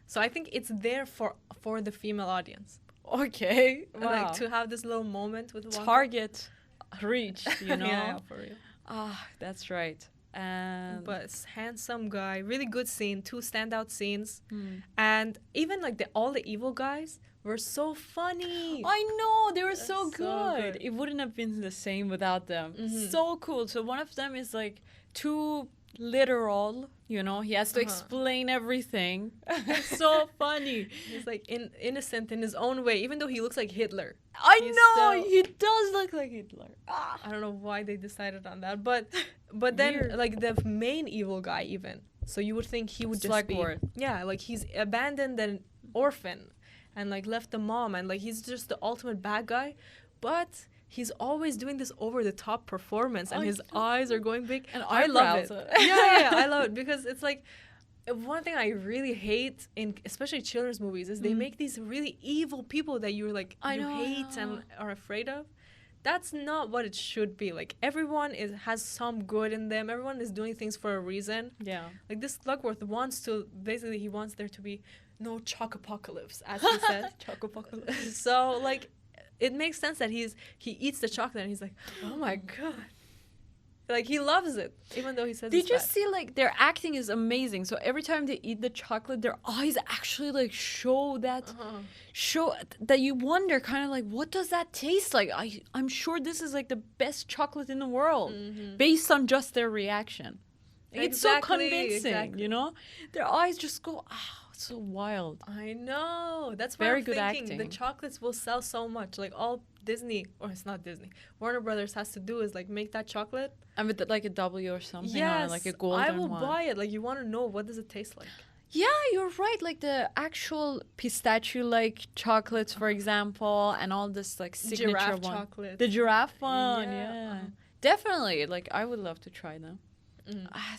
So I think it's there for the female audience. Okay. Wow. Like, to have this little moment with Wonka. Target reached, you know. Yeah, for real. That's right. And but handsome guy, really good scene, 2 standout scenes. And even like all the evil guys were so funny. I know, they were so So good. good. It wouldn't have been the same without them. So cool. So one of them is like too literal, you know, he has to explain everything. It's so funny. He's like innocent in his own way, even though he looks like Hitler. I He's know, still- he does look like Hitler. Ah. I don't know why they decided on that, but then Weird. like the main evil guy even. So you would think he would just be Slugworth. like he's abandoned an orphan and like left the mom and like he's just the ultimate bad guy, but he's always doing this over the top performance and I his know. eyes are going big And I love it. eyebrows. yeah, I love it because it's like one thing I really hate in especially children's movies is they make these really evil people that you're like I you know, I hate know. and are afraid of. That's not what it should be. Like everyone has some good in them. Everyone is doing things for a reason. Yeah. Like this Slugworth wants to basically he wants there to be no chocopocalypse, as he said. Chocopocalypse. So like it makes sense that he eats the chocolate and he's like, oh my god. Like he loves it, even though he says Did it's you bad. see like their acting is amazing? So every time they eat the chocolate, their eyes actually like show that you wonder kind of like what does that taste like? I'm sure this is like the best chocolate in the world based on just their reaction. Like, it's so Exactly, convincing, exactly. you know? Their eyes just go, it's so wild. I know. That's why Very I'm good thinking acting. the chocolates will sell so much. Like all Disney, or it's not Disney, Warner Brothers has to do is like make that chocolate. And with like a W or something, Yes, or like a golden I will one. buy it. Like you want to know what does it taste like. Yeah, you're right. Like the actual pistachio-like chocolates, for example, and all this like signature Giraffe one. chocolate. The giraffe one, Yeah, yeah. uh-huh. Definitely. Like I would love to try them.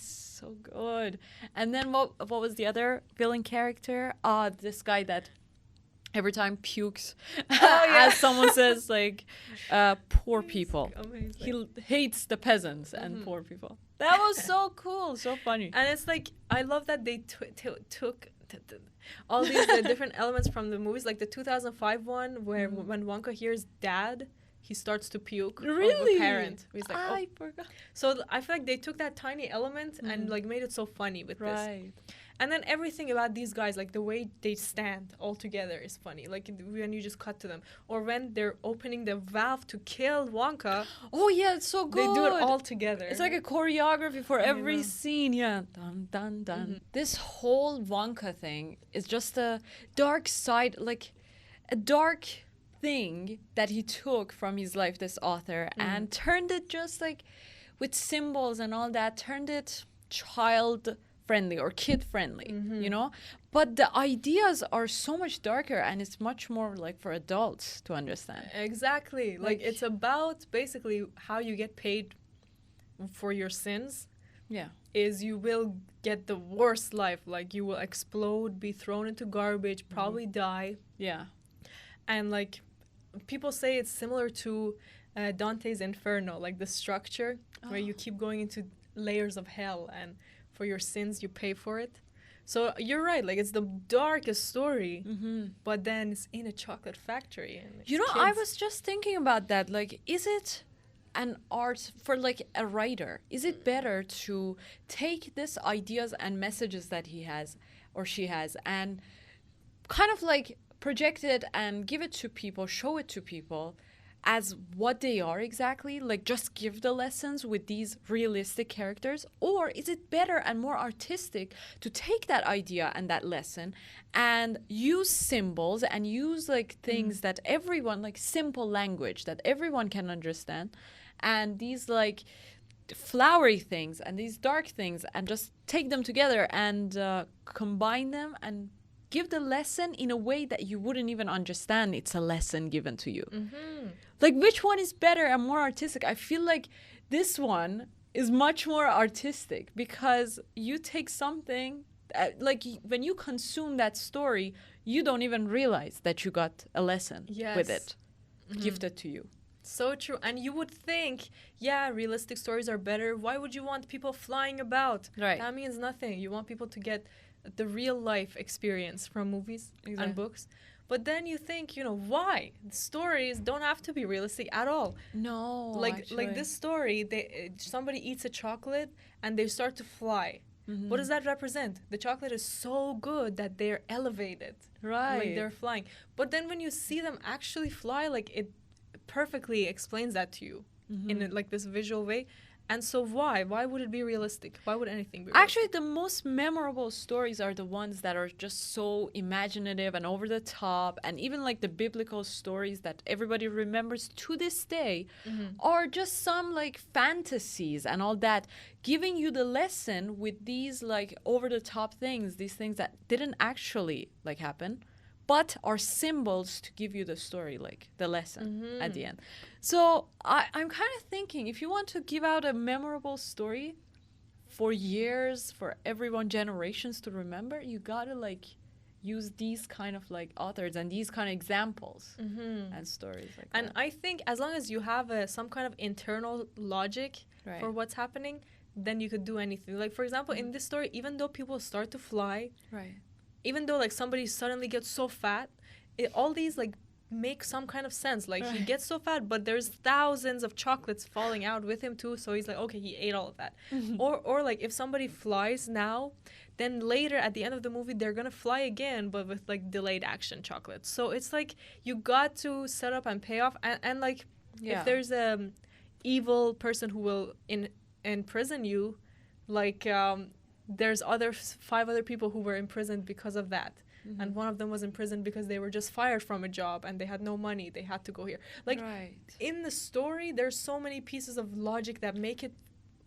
So good. And then what was the other villain character? This guy that every time pukes as someone says like poor people. Amazing. He hates the peasants and poor people. That was so cool, so funny. And it's like I love that they took all these different elements from the movies, like the 2005 one where when Wonka hears dad, he starts to puke. Really? Of a parent. He's like, I forgot. So I feel like they took that tiny element and like made it so funny with this. Right. And then everything about these guys, like the way they stand all together is funny. Like when you just cut to them. Or when they're opening the valve to kill Wonka, Oh yeah, it's so good. they do it all together. It's like a choreography for every know. scene. Yeah. Dun dun dun. This whole Wonka thing is just a dark side, like a dark thing that he took from his life, this author, and turned it just like with symbols and all that, turned it child friendly or kid friendly, you know? But the ideas are so much darker and it's much more like for adults to understand. Exactly. Like it's about basically how you get paid for your sins. Yeah. Is you will get the worst life. Like you will explode, be thrown into garbage, probably die. Yeah. And like people say it's similar to Dante's Inferno, like the structure where you keep going into layers of hell and for your sins you pay for it. So you're right, like it's the darkest story, but then it's in a chocolate factory. And it's You know, I kids. was just thinking about that. Like, is it an art for like a writer? Is it better to take these ideas and messages that he has or she has and kind of like project it and give it to people, show it to people as what they are exactly, like just give the lessons with these realistic characters? Or is it better and more artistic to take that idea and that lesson and use symbols and use like things that everyone, like simple language that everyone can understand, and these like flowery things and these dark things, and just take them together and combine them and give the lesson in a way that you wouldn't even understand it's a lesson given to you. Like, which one is better and more artistic? I feel like this one is much more artistic because you take something, like when you consume that story, you don't even realize that you got a lesson with it gifted to you. So true. And you would think, yeah, realistic stories are better. Why would you want people flying about? Right. That means nothing. You want people to get the real life experience from movies and books. But then you think, you know, why? Stories don't have to be realistic at all. No, Like this story, somebody eats a chocolate and they start to fly. What does that represent? The chocolate is so good that they're elevated. Right. Like they're flying. But then when you see them actually fly, like it perfectly explains that to you in like this visual way. And so why? Why would it be realistic? Why would anything be realistic? Actually, the most memorable stories are the ones that are just so imaginative and over the top, and even like the biblical stories that everybody remembers to this day are just some like fantasies and all that, giving you the lesson with these like over the top things, these things that didn't actually like happen, but are symbols to give you the story, like the lesson at the end. So I'm kind of thinking, if you want to give out a memorable story for years, for everyone, generations to remember, you gotta like use these kind of like authors and these kind of examples and stories like and that. I think as long as you have some kind of internal logic for what's happening, then you could do anything. Like, for example, in this story, even though people start to fly, even though like somebody suddenly gets so fat, all these like make some kind of sense. Like he gets so fat, but there's thousands of chocolates falling out with him too, so he's like, okay, he ate all of that. Or like if somebody flies now, then later at the end of the movie they're gonna fly again, but with like delayed action chocolates. So it's like you got to set up and pay off, and like if there's a evil person who will imprison you, like there's 5 other people who were imprisoned because of that. And one of them was imprisoned because they were just fired from a job and they had no money. They had to go here. Like, in the story, there's so many pieces of logic that make it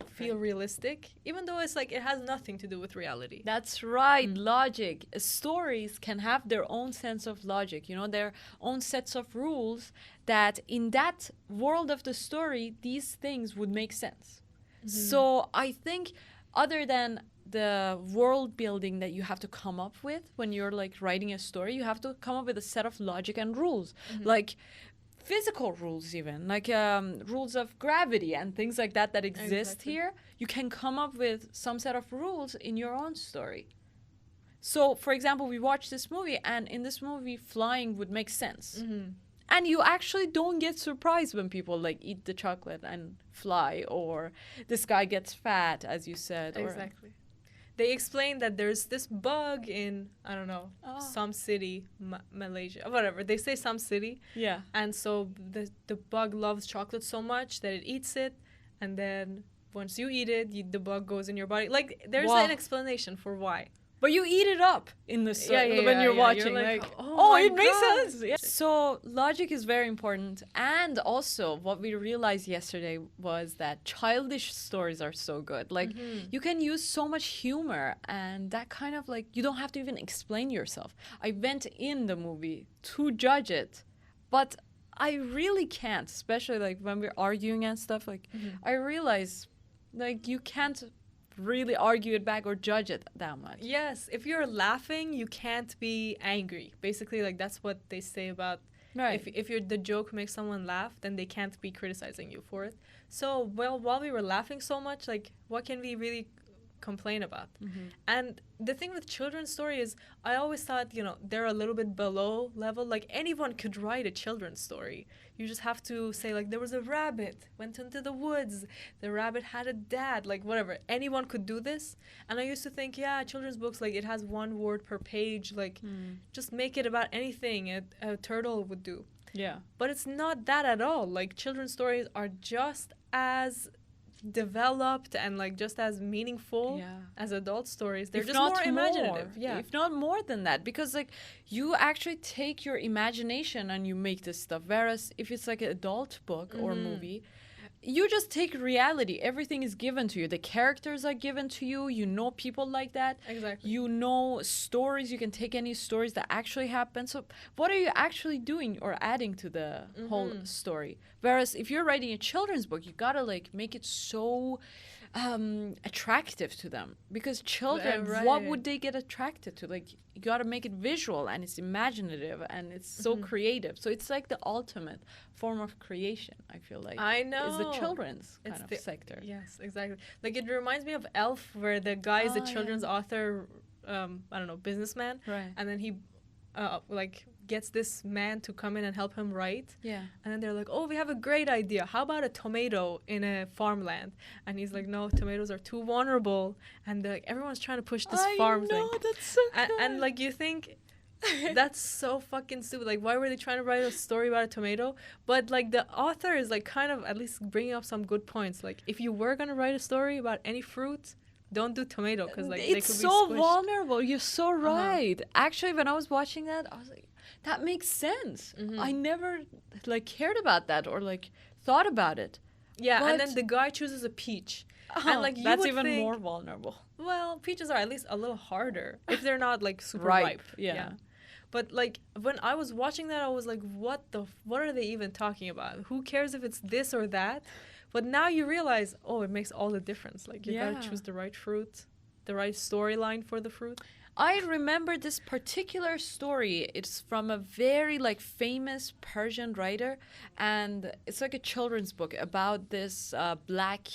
feel realistic, even though it's like it has nothing to do with reality. That's right, logic. Stories can have their own sense of logic, you know, their own sets of rules that in that world of the story, these things would make sense. So I think other than the world building that you have to come up with when you're like writing a story, you have to come up with a set of logic and rules, like physical rules, even like rules of gravity and things like that exist here. You can come up with some set of rules in your own story. So for example, we watched this movie, and in this movie flying would make sense. And you actually don't get surprised when people like eat the chocolate and fly, or this guy gets fat, as you said. Exactly. They explain that there's this bug in, I don't know, some city, Malaysia, whatever. They say some city. Yeah. And so the bug loves chocolate so much that it eats it. And then once you eat it, the bug goes in your body. Like, there's an explanation for why. But you eat it up in the story when you're watching. You're like, it makes sense. Yeah. So logic is very important. And also what we realized yesterday was that childish stories are so good. Like you can use so much humor, and that kind of like, you don't have to even explain yourself. I went in the movie to judge it, but I really can't, especially like when we're arguing and stuff. Like I realize like you can't really argue it back or judge it that much. Yes, if you're laughing, you can't be angry. Basically, like that's what they say about if the joke makes someone laugh, then they can't be criticizing you for it. So, well, while we were laughing so much, like what can we really complain about? And the thing with children's story is I always thought, you know, they're a little bit below level. Like anyone could write a children's story. You just have to say like there was a rabbit went into the woods, the rabbit had a dad, like whatever. Anyone could do this. And I used to think, yeah, children's books, like it has 1 word per page, like just make it about anything a turtle would do. Yeah. But it's not that at all. Like children's stories are just as developed and like just as meaningful as adult stories. They're just more imaginative. If not more than that, because like you actually take your imagination and you make this stuff, whereas if it's like an adult book or movie, you just take reality. Everything is given to you. The characters are given to you. You know people like that. Exactly. You know stories. You can take any stories that actually happen. So what are you actually doing or adding to the whole story? Whereas if you're writing a children's book, you gotta like make it so attractive to them, because children, what would they get attracted to? Like you gotta make it visual, and it's imaginative, and it's so creative. So it's like the ultimate form of creation, I feel like. I know. Is the children's kind of sector. Yes, exactly. Like it reminds me of Elf, where the guy is a children's author, I don't know, businessman. Right. And then he like gets this man to come in and help him write. Yeah. And then they're like, oh, we have a great idea. How about a tomato in a farmland? And he's like, no, tomatoes are too vulnerable. And like, everyone's trying to push this farm thing. That's so good. And like, you think that's so fucking stupid. Like, why were they trying to write a story about a tomato? But like, the author is like kind of at least bringing up some good points. Like, if you were gonna write a story about any fruit, don't do tomato, because like it's they could so be squished. vulnerable. You're so right. Actually, when I was watching that, I was like, that makes sense. I never like cared about that or like thought about it. Yeah, But- and then the guy chooses a peach. And like, you that's would even think, more vulnerable. well, peaches are at least a little harder if they're not like super Ripe, ripe. yeah. But like, when I was watching that, I was like, what are they even talking about? Who cares if it's this or that? But now you realize, oh, it makes all the difference. Like, you Yeah. gotta choose the right fruit, the right storyline for the fruit. I remember this particular story. It's from a very like famous Persian writer, and it's like a children's book about this black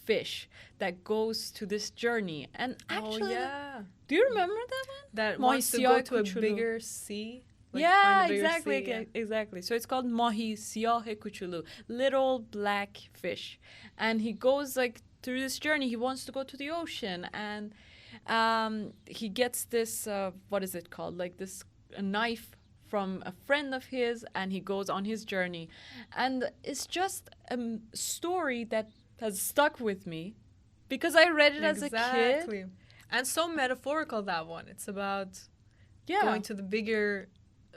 fish that goes to this journey. And actually, oh yeah, do you remember that one? that Mahi wants to siyah go to a kuchulu. bigger sea. Like, Yeah, find a bigger exactly, sea, yeah. exactly. So it's called Mahi siyah kuchulu, little black fish, and he goes like through this journey. He wants to go to the ocean, and he gets this what is it called? Like this a knife from a friend of his, and he goes on his journey, and it's just a story that has stuck with me because I read it as a kid. And so metaphorical, that one. It's about Yeah. going to the bigger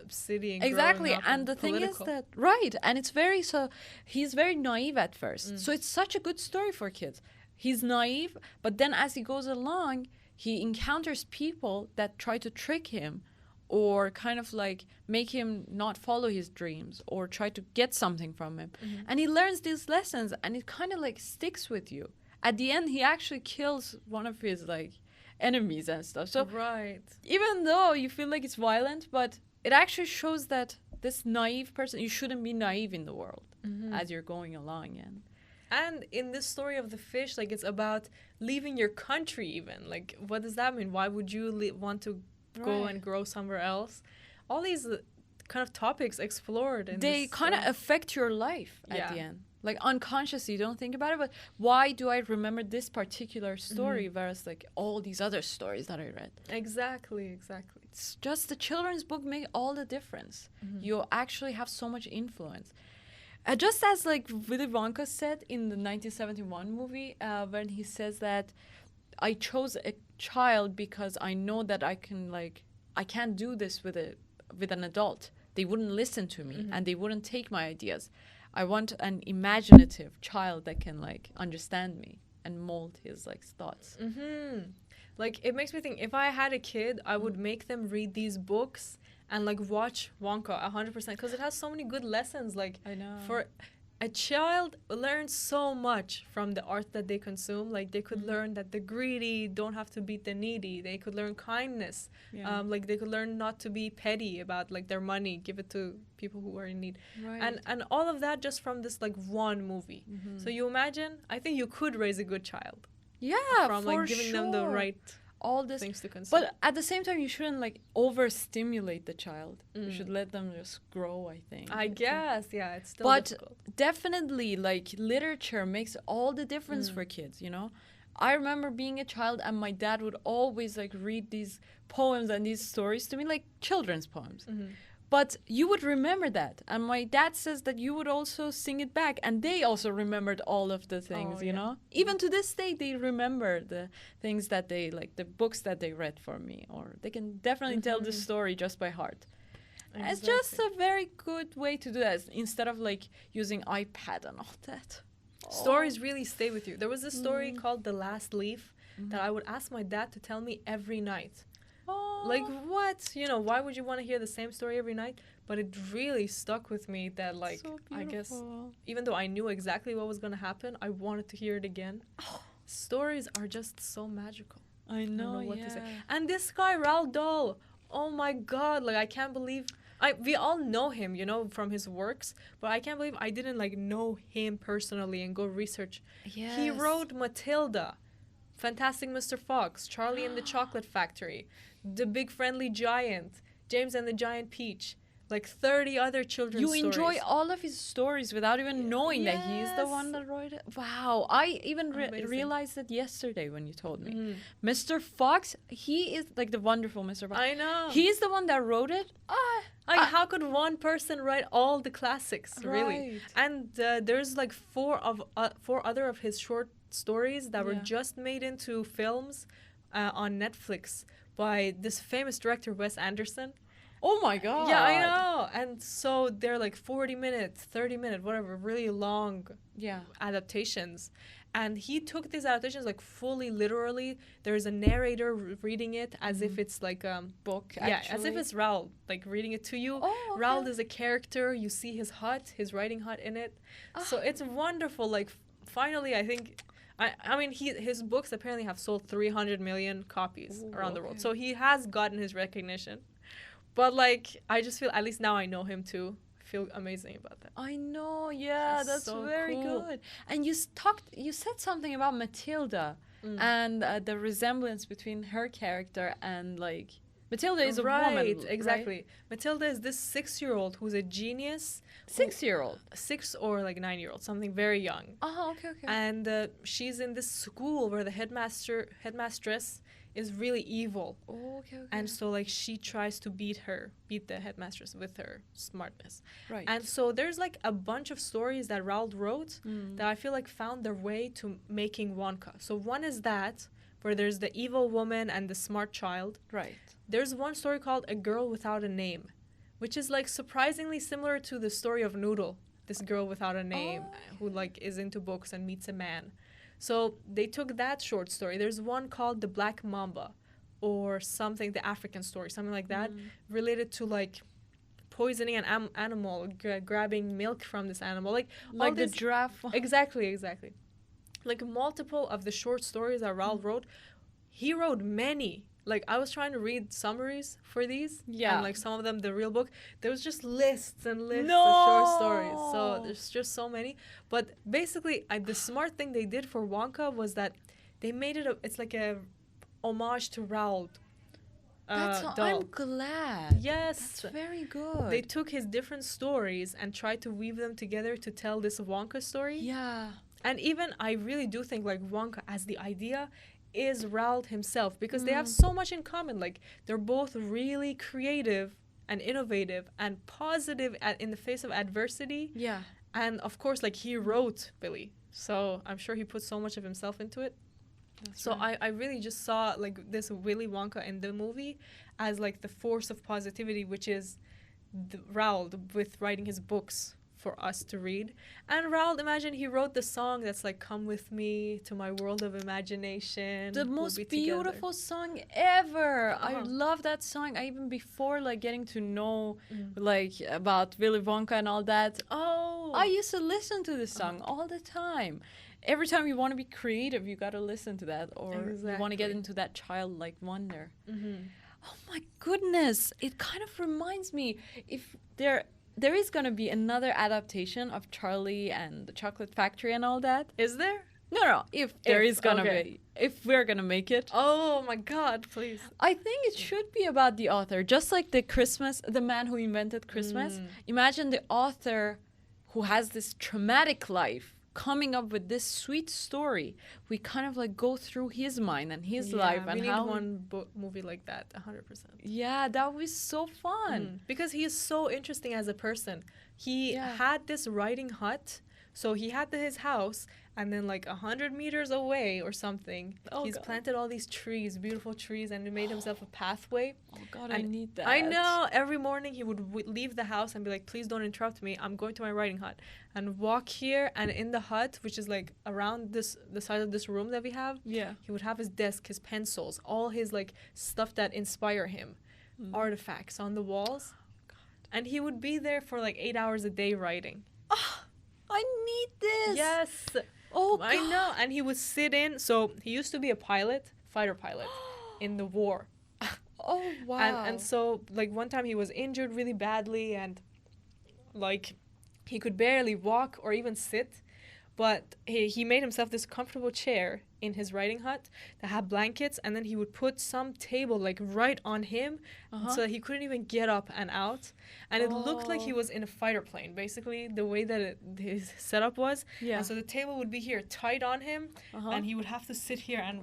city and Exactly. growing up And the thing is political. that, right. And it's very, so he's very naive at first. So it's such a good story for kids. He's naive, but then as he goes along, he encounters people that try to trick him or kind of like make him not follow his dreams or try to get something from him. And he learns these lessons and it kind of like sticks with you. At the end, he actually kills one of his like enemies and stuff. So right. even though you feel like it's violent, but it actually shows that this naive person, you shouldn't be naive in the world as you're going along. And in this story of the fish, like, it's about leaving your country even. Like, what does that mean? Why would you want to go Right. and grow somewhere else? All these kind of topics explored. In They this kind of story. affect your life at the end. Like unconsciously, you don't think about it, but why do I remember this particular story whereas like all these other stories that I read? Exactly. It's just the children's book make all the difference. You actually have so much influence. Just as like Willy Wonka said in the 1971 movie, when he says that I chose a child because I know that I can't do this with an adult. They wouldn't listen to me and they wouldn't take my ideas. I want an imaginative child that can like understand me and mold his like thoughts. Like, it makes me think, if I had a kid, I would make them read these books and like watch Wonka 100%, because it has so many good lessons. Like, I know. for a child learns so much from the art that they consume. Like, they could learn that the greedy don't have to beat the needy. They could learn kindness. Yeah. Like, they could learn not to be petty about like their money, give it to people who are in need. Right. And all of that just from this like one movie. So you imagine, I think you could raise a good child Yeah, from for like giving them the sure. right all this. things to consume. But at the same time, you shouldn't like overstimulate the child. You should let them just grow, I think. I guess, yeah, it's still But difficult. definitely, like, literature makes all the difference for kids, you know? I remember being a child and my dad would always, like, read these poems and these stories to me, like children's poems. But you would remember that. And my dad says that you would also sing it back. And they also remembered all of the things, you know? Even to this day, they remember the things that they, like, the books that they read for me. Or they can definitely tell the story just by heart. It's just a very good way to do that instead of, like, using iPad and all that. Stories really stay with you. There was a story called The Last Leaf that I would ask my dad to tell me every night. Like, what? You know, why would you want to hear the same story every night? But it really stuck with me that, like, So I guess, beautiful. even though I knew exactly what was going to happen, I wanted to hear it again. Stories are just so magical. I know, don't know what to say. And this guy, Roald Dahl, oh my God, like, I can't believe, we all know him, you know, from his works, but I can't believe I didn't, like, know him personally and go research. Yes. He wrote Matilda, Fantastic Mr. Fox, Charlie and the Chocolate Factory, The Big Friendly Giant. James and the Giant Peach, like 30 other children's You stories. enjoy all of his stories without even knowing that he is the Yes. one that wrote it. Wow, I even Amazing. realized it yesterday when you told me. Mhm. Mr. Fox, he is like the wonderful Mr. Fox. I know. He's the one that wrote it. Like, how could one person write all the classics, really? Right. And there's like four other of his short stories that were Yeah. just made into films on Netflix by this famous director, Wes Anderson. Oh my god. Yeah, I know. And so they're like 40 minutes, 30 minutes, whatever, really long Yeah. adaptations. And he took these adaptations like fully literally. There's a narrator reading it as if it's like Book, yeah, as if actually. it's Raold, like reading it to you. Oh, okay. Raold is a character. You see his hut, his writing hut in it. So it's wonderful. Like finally, I think, I mean, his books apparently have sold 300 million copies Ooh, around the world. okay. So he has gotten his recognition. But like, I just feel, at least now I know him too. Feel amazing about that. I know, yeah, That's that's so very cool. good. And you said something about Matilda and the resemblance between her character and like Matilda is a woman, right? Exactly. Matilda is this 6-year-old who's a genius. 6-year-old. 6 or like 9-year-old, something very young. Oh, okay. And she's in this school where the headmistress is really evil. Oh, okay. And so like she tries to beat the headmistress with her smartness. Right. And so there's like a bunch of stories that Roald wrote that I feel like found their way to making Wonka. So one is that, where there's the evil woman and the smart child. right. There's one story called A Girl Without a Name, which is like surprisingly similar to the story of Noodle, this girl without a name who like is into books and meets a man. So they took that short story. There's one called The Black Mamba or something, the African story, something like that, related to like poisoning an animal, grabbing milk from this animal. Like all The this, giraffe. Exactly. Like multiple of the short stories that Raoul wrote, he wrote many. Like I was trying to read summaries for these. Yeah. And like some of them, the real book, there was just lists and lists No! of short stories. So there's just so many. But basically, the smart thing they did for Wonka was that they made it, it's like a homage to Raold. I'm Dahl. glad. Yes. That's very good. They took his different stories and tried to weave them together to tell this Wonka story. yeah. And even I really do think like Wonka as the idea is Raold himself, because they have so much in common. Like they're both really creative and innovative and positive in the face of adversity. Yeah. And of course, like he wrote Willy, so I'm sure he put so much of himself into it. That's So right. I really just saw like this Willy Wonka in the movie as like the force of positivity, which is Raold with writing his books for us to read. And Raold, imagine he wrote the song that's like, "Come with me to my world of imagination. The we'll most be together." beautiful song ever. I Uh-huh. love that song. I even before like getting to know like about Willy Wonka and all that, Oh, I used to listen to this song all the time. Every time you want to be creative, you got to listen to that, or you want to get Exactly. into that childlike wonder. Mm-hmm. Oh my goodness! It kind of reminds me, if there is gonna be another adaptation of Charlie and the Chocolate Factory and all that. Is there? No. If there If, is gonna okay. be, if we're gonna make it, Oh my God, please. I think it should be about the author, just like the man who invented Christmas. Imagine the author who has this traumatic life coming up with this sweet story. We kind of like go through his mind and his life we and need how. one movie like that, 100%. Yeah, that was so fun. Because he is so interesting as a person. He Yeah. had this writing hut. So he had his house, and then like 100 meters away or something, Oh, he's God. planted all these trees, beautiful trees, and he made himself a pathway. Oh God, I And need that. I know. Every morning he would leave the house and be like, "Please don't interrupt me. I'm going to my writing hut," and walk here. And in the hut, which is like around the size of this room that we have, Yeah. he would have his desk, his pencils, all his like stuff that inspire him, artifacts on the walls, and he would be there for like 8 hours a day writing. I need this. Yes. Oh, I God. know. And he would sit in. So he used to be a fighter pilot in the war. Oh, wow. And so like one time he was injured really badly, and like he could barely walk or even sit, but he made himself this comfortable chair in his writing hut that had blankets, and then he would put some table like right on him so that he couldn't even get up and out. And it looked like he was in a fighter plane, basically, the way that his setup was. Yeah. And so the table would be here tight on him, and he would have to sit here and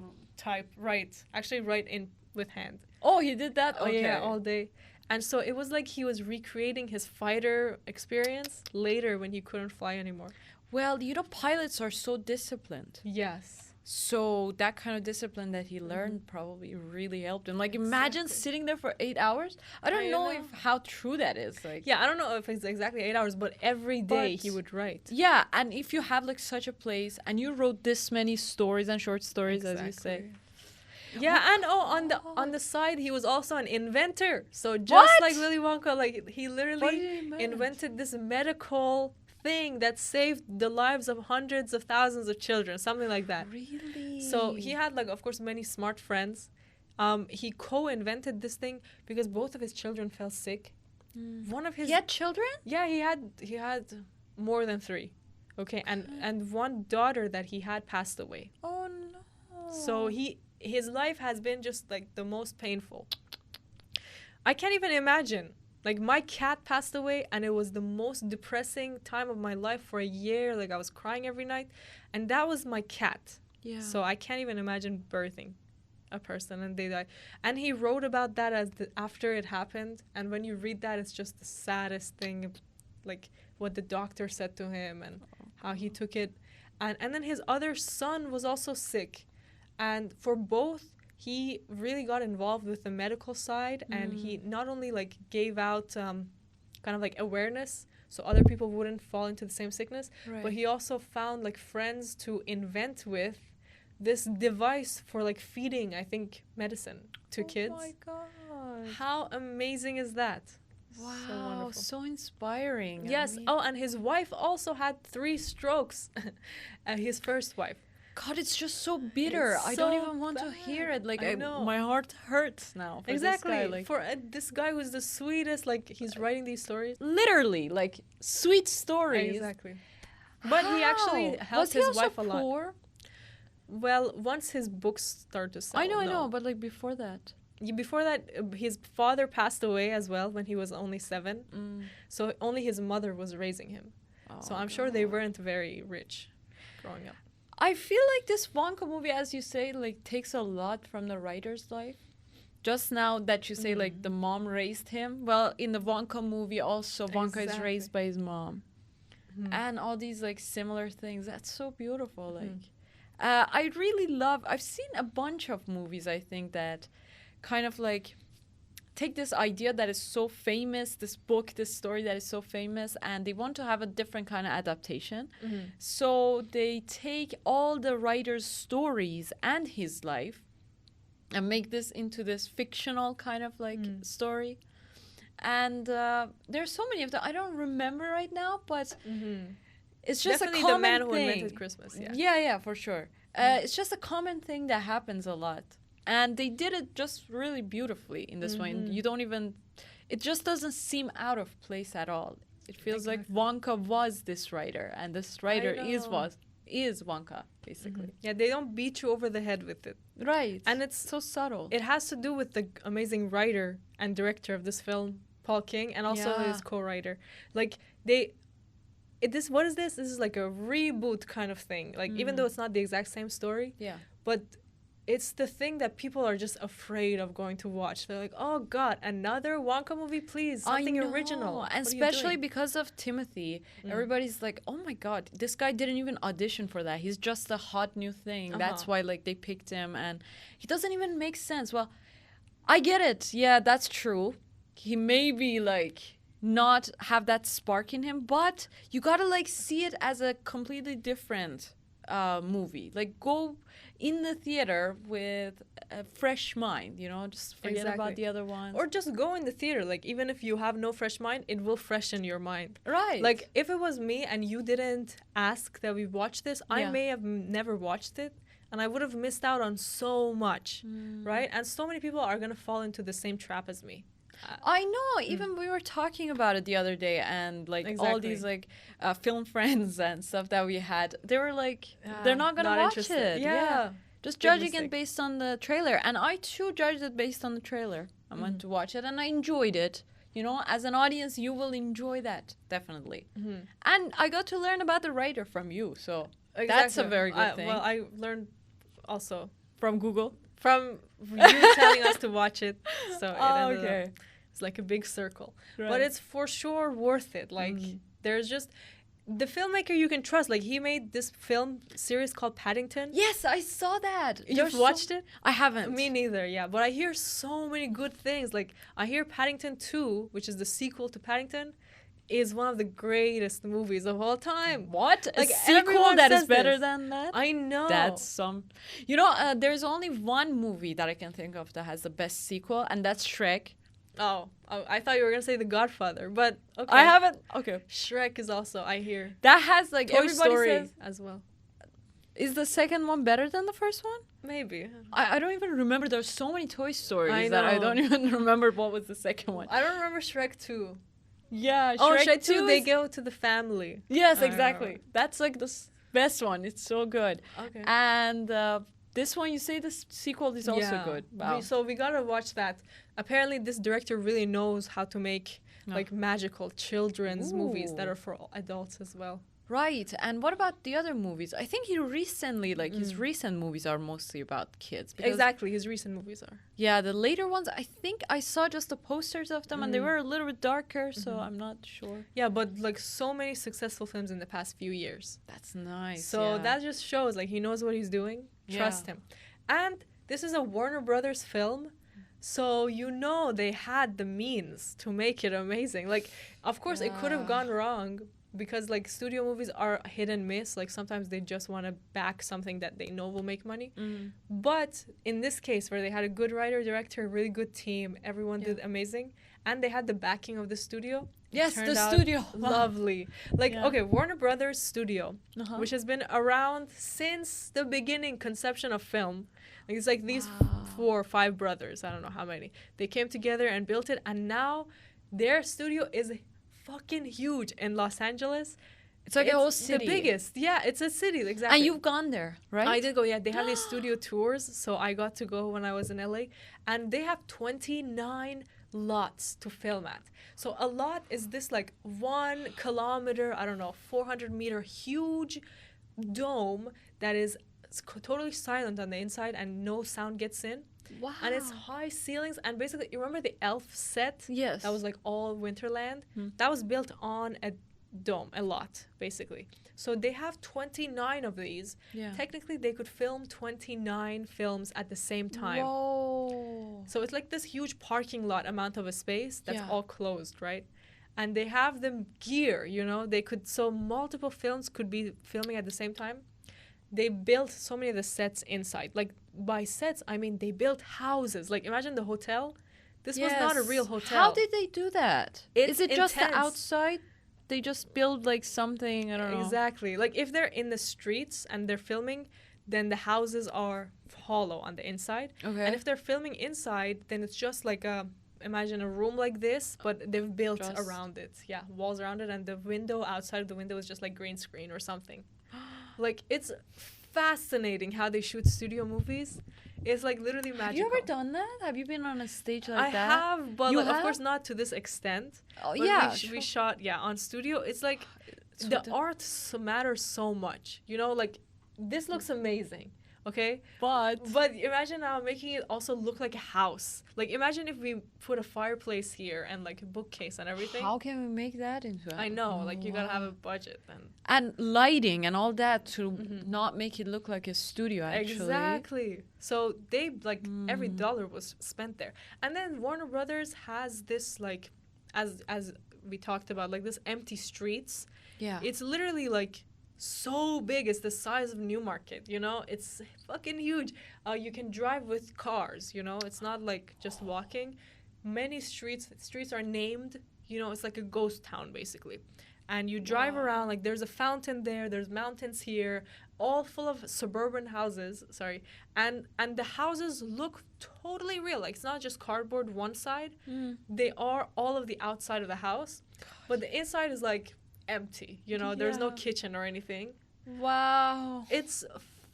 write in with hand. Oh, he did that? Oh, Okay. yeah, all day. And so it was like he was recreating his fighter experience later when he couldn't fly anymore. Well, pilots are so disciplined. Yes. So that kind of discipline that he learned probably really helped him. Like, imagine sitting there for 8 hours. I don't know how true that is. Like, yeah, I don't know if it's exactly 8 hours, but every day he would write. Yeah, and if you have like such a place and you wrote this many stories and short stories, as you say. Yeah, and on the side he was also an inventor. So just like Willy Wonka, like he literally invented this medical thing that saved the lives of hundreds of thousands of children, something like that. Really? So he had like, of course, many smart friends. He co-invented this thing because both of his children fell sick. One of his He had children? Yeah, he had more than 3. Okay, and one daughter that he had passed away. Oh no. So his life has been just like the most painful. I can't even imagine. Like, my cat passed away and it was the most depressing time of my life for a year. Like, I was crying every night, and that was my cat. Yeah. So I can't even imagine birthing a person and they die. And he wrote about that after it happened, and when you read that, it's just the saddest thing, like what the doctor said to him and how he took it. And then his other son was also sick. And for both, he really got involved with the medical side, and he not only like gave out kind of like awareness so other people wouldn't fall into the same sickness, but he also found like friends to invent with this device for like feeding, I think, medicine to kids. Oh my god. How amazing is that? Wow, so inspiring. Yes. Oh, and his wife also had 3 strokes. His first wife. God, it's just so bitter. I don't even want to hear it. Like, I know. My heart hurts now. For Exactly. This guy. Like, for this guy who's the sweetest, like, he's writing these stories. Literally, like, sweet stories. Exactly. But he actually helped his wife a lot. Poor? Well, once his books start to sell. I know, but like before that. Before that, his father passed away as well when he was only 7. So only his mother was raising him. So I'm sure they weren't very rich growing up. I feel like this Wonka movie, as you say, like takes a lot from the writer's life. Just now that you say like the mom raised him. Well, in the Wonka movie also, Wonka is raised by his mom. And all these like similar things. That's so beautiful. Like, I really love, I've seen a bunch of movies, I think, that kind of like take this idea that is so famous, this book, this story that is so famous, and they want to have a different kind of adaptation. So they take all the writer's stories and his life and make this into this fictional kind of like story. And there's so many of them. I don't remember right now, but it's just definitely a common the man who thing. invented Christmas. Yeah, for sure. It's just a common thing that happens a lot. And they did it just really beautifully in this way. You don't even, it just doesn't seem out of place at all. It feels like Wonka was this writer, and this writer is Wonka, basically. Yeah, they don't beat you over the head with it. Right. And it's so subtle. It has to do with the amazing writer and director of this film, Paul King, and also his co-writer. Like, what is this? This is like a reboot kind of thing. Like, even though it's not the exact same story. Yeah. But it's the thing that people are just afraid of going to watch. They're like, oh God, another Wonka movie, please. Something original. And especially because of Timothy, everybody's like, oh my God, this guy didn't even audition for that. He's just a hot new thing. That's why like they picked him, and he doesn't even make sense. Well, I get it. Yeah, that's true. He may be like not have that spark in him, but you gotta like see it as a completely different movie. Like, go in the theater with a fresh mind, you know, just forget about the other ones. Or just go in the theater. Like, even if you have no fresh mind, it will freshen your mind. Right. Like, if it was me and you didn't ask that we watch this, I may have never watched it, and I would have missed out on so much, right? And so many people are going to fall into the same trap as me. I know. Even we were talking about it the other day, and like all these like film friends and stuff that we had, they were like, they're not gonna watch it. Yeah. Just Big judging mistake. it based on the trailer. And I too judged it based on the trailer. I went to watch it and I enjoyed it. You know, as an audience, you will enjoy that, definitely. And I got to learn about the writer from you, so that's a very good thing. Well, I learned also from Google, from you telling us to watch it. So it ended up, it's like a big circle. Right. But it's for sure worth it. Like, there's just... The filmmaker you can trust. Like, he made this film series called Paddington. Yes, I saw that. You've watched it? I haven't. Me neither, yeah. But I hear so many good things. Like, I hear Paddington 2, which is the sequel to Paddington, is one of the greatest movies of all time. What? Like, a sequel everyone that is says better this. than that? I know. That's some... You know, there's only one movie that I can think of that has the best sequel, and that's Shrek. Oh, I thought you were going to say The Godfather, but okay. I haven't... Okay. Shrek is also, I hear. That has, like, Toy everybody Story says... as well. Is the second one better than the first one? Maybe. I don't even remember. There's so many Toy Stories I that I know. don't even remember what was the second one. I don't remember Shrek 2. Yeah, Shrek 2, they is- go to the family. Yes, I exactly. remember. That's like the best one. It's so good. Okay. And this one, you say the sequel is also good. Wow. So we gotta watch that. Apparently, this director really knows how to make like magical children's movies that Ooh. are for adults as well. Right. And what about the other movies? I think he recently, like his recent movies are mostly about kids. because- Exactly, his recent movies are. Yeah, the later ones, I think I saw just the posters of them and they were a little bit darker, so I'm not sure. Yeah, but like so many successful films in the past few years. That's nice. So yeah. that just shows like he knows what he's doing. Trust Yeah. him. And this is a Warner Brothers film. So you know they had the means to make it amazing. Like, of course, it could have gone wrong because like studio movies are hit and miss. Like sometimes they just want to back something that they know will make money. But in this case, where they had a good writer, director, really good team, everyone did amazing, and they had the backing of the studio. it Yes, turned the out studio. lovely. Like, Yeah. okay, Warner Brothers Studio, Uh-huh. which has been around since the beginning conception of film. Like, it's like these 4 or 5 brothers, I don't know how many. They came together and built it, and now their studio is fucking huge in Los Angeles. It's like a whole city. The biggest. Yeah, it's a city, exactly. And you've gone there, right? I did go, yeah. They have these studio tours, so I got to go when I was in LA. And they have 29 lots to film at. So a lot is this like 1 kilometer, I don't know, 400-meter huge dome that is totally silent on the inside and no sound gets in. Wow. And it's high ceilings. And basically, you remember the Elf set? Yes. That was like all Winterland? That was built on a dome, a lot, basically. So they have 29 of these. Yeah. Technically, they could film 29 films at the same time. Whoa. So it's like this huge parking lot amount of a space that's Yeah. all closed, right? And they have them gear, you know? They could, so multiple films could be filming at the same time. They built so many of the sets inside. Like, by sets, I mean they built houses. Like, imagine the hotel. This was not a real hotel. How did they do that? It's Is it just the intense. outside? They just build like something, I don't know. Exactly. Like, if they're in the streets and they're filming, then the houses are hollow on the inside. Okay. And if they're filming inside, then it's just like imagine a room like this, but they've built Just- around it. Yeah, walls around it, and the window outside of the window is just like green screen or something. Like, it's fascinating how they shoot studio movies. It's like literally magical. Have you ever done that? Have you been on a stage like I that? have, but You like, of have? course not to this extent. Oh, But yeah. we shot on studio. It's like So the art matters so much. You know, like this looks amazing. Okay, but imagine now making it also look like a house. Like, imagine if we put a fireplace here and like a bookcase and everything. How can we make that into a I know, like you gotta have a budget then. And lighting and all that to not make it look like a studio, actually. Exactly. So they like every dollar was spent there. And then Warner Brothers has this like, as we talked about, like this empty streets. Yeah. It's literally like so big. It's the size of Newmarket, you know? It's fucking huge. You can drive with cars, you know? It's not like just walking. Many streets are named, you know, it's like a ghost town basically. And you drive around, like there's a fountain there, there's mountains here, all full of suburban houses, and the houses look totally real. Like, it's not just cardboard one side. They are all of the outside of the house, but the inside is like empty, you know? There's no Yeah. kitchen or anything. Wow. It's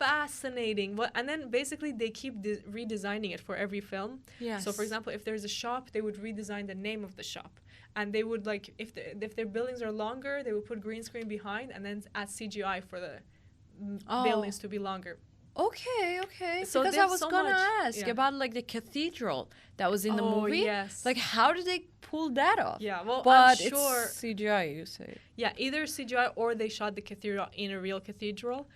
fascinating. And then basically they keep redesigning it for every film. Yes. So for example, if there's a shop, they would redesign the name of the shop. And they would like, if their buildings are longer, they would put green screen behind and then add CGI for the buildings to be longer. Okay. So because I there's was so gonna much. ask Yeah. about like the cathedral that was in the movie. Yes. Like, how did they pull that off? Yeah, well, but I'm sure. it's CGI, you say. Yeah, either CGI or they shot the cathedral in a real cathedral.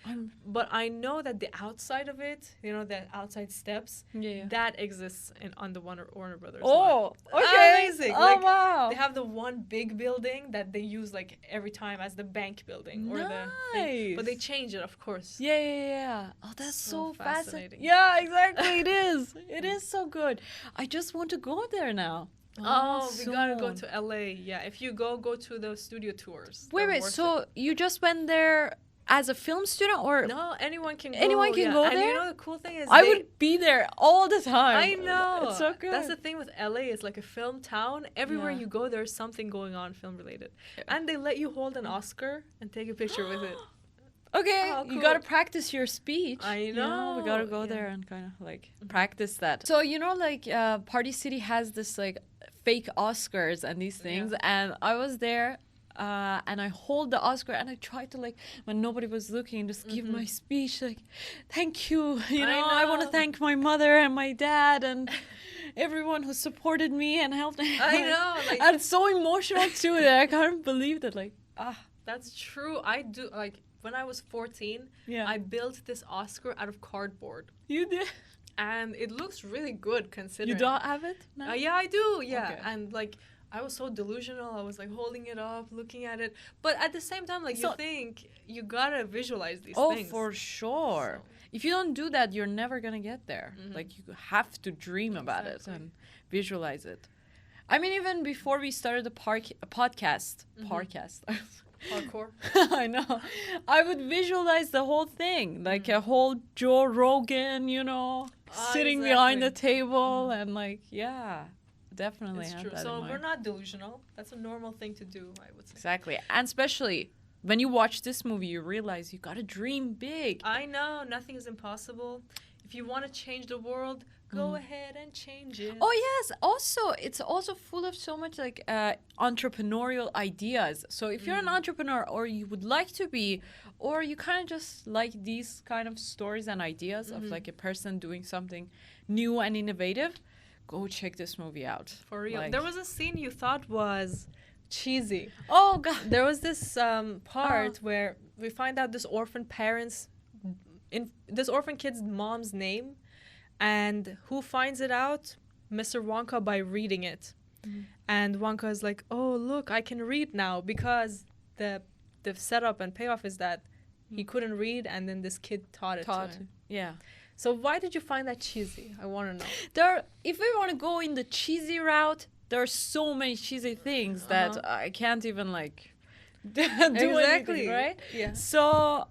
But I know that the outside of it, the outside steps, that exists on the Warner Brothers lot. Okay. Amazing. Oh, Like, wow. they have the one big building that they use like every time as the bank building or the thing. But they change it, of course. Yeah. Oh, that's so fascinating. fascinating. Yeah, exactly. It is. It is so good. I just want to go there now. Oh, we gotta go soon. to LA. Yeah, if you go to the studio tours. Wait. They're worth So you just went there as a film student, or it. No, anyone can go. Anyone can go And there? you know the cool thing is I would be there all the time. I know. It's so good. That's the thing with LA. It's like a film town. Everywhere Yeah. you go, there's something going on film related. And they let you hold an Oscar and take a picture with it. Okay, Oh, you cool. gotta practice your speech. I you know, we gotta go know, there yeah. and kind of like practice that. So like Party City has this like fake Oscars and these things, and I was there. And I hold the Oscar and I tried to like when nobody was looking just give my speech like thank you I want to know. thank my mother and my dad and everyone who supported me and helped me. I know, like- and it's so emotional too that I can't believe that like That's true. I do. Like, when I was 14, Yeah. I built this Oscar out of cardboard. you did. And it looks really good considering. You don't have it now? Yeah, I do. Yeah. Okay. And, like, I was so delusional. I was, like, holding it up, looking at it. But at the same time, like, So- you think you gotta visualize these Oh, things. for sure. So- If you don't do that, you're never gonna get there. Like you have to dream about it Exactly. and visualize it. I mean, even before we started the podcast, Parkour. I know, I would visualize the whole thing, like a whole Joe Rogan, sitting behind the table and like, yeah, definitely. It's had true. that So in we're mind. not delusional. That's a normal thing to do, I would say. Exactly, and especially when you watch this movie, you realize you gotta dream big. I know. Nothing is impossible. If you want to change the world, go ahead and change it. Oh yes, also it's also full of so much like entrepreneurial ideas. So if you're an entrepreneur or you would like to be, or you kind of just like these kind of stories and ideas of like a person doing something new and innovative, go check this movie out. For real. Like- There was a scene you thought was cheesy. Oh god. There was this part where we find out this orphan kid's mom's name, and who finds it out? Mr. Wonka, by reading it. And Wonka is like, oh, look, I can read now, because the setup and payoff is that he couldn't read, and then this kid taught it to him. Yeah. So why did you find that cheesy? I want to know. If we want to go in the cheesy route, there are so many cheesy things that I can't even like do anything, right? Yeah. So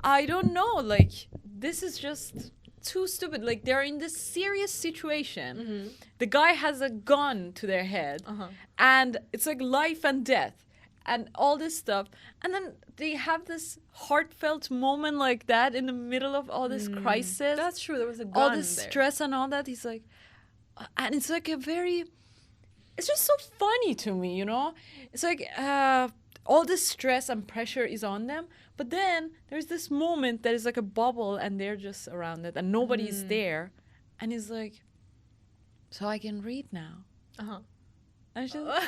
I don't know, like this is just too stupid. Like they're in this serious situation. The guy has a gun to their head and it's like life and death and all this stuff. And then they have this heartfelt moment like that in the middle of all this crisis. That's true. There was a gun All this there. stress and all that. He's like, and it's like it's just so funny to me, It's like all this stress and pressure is on them, but then there's this moment that is like a bubble and they're just around it and nobody's there, and he's like, so I can read now. And, she's like,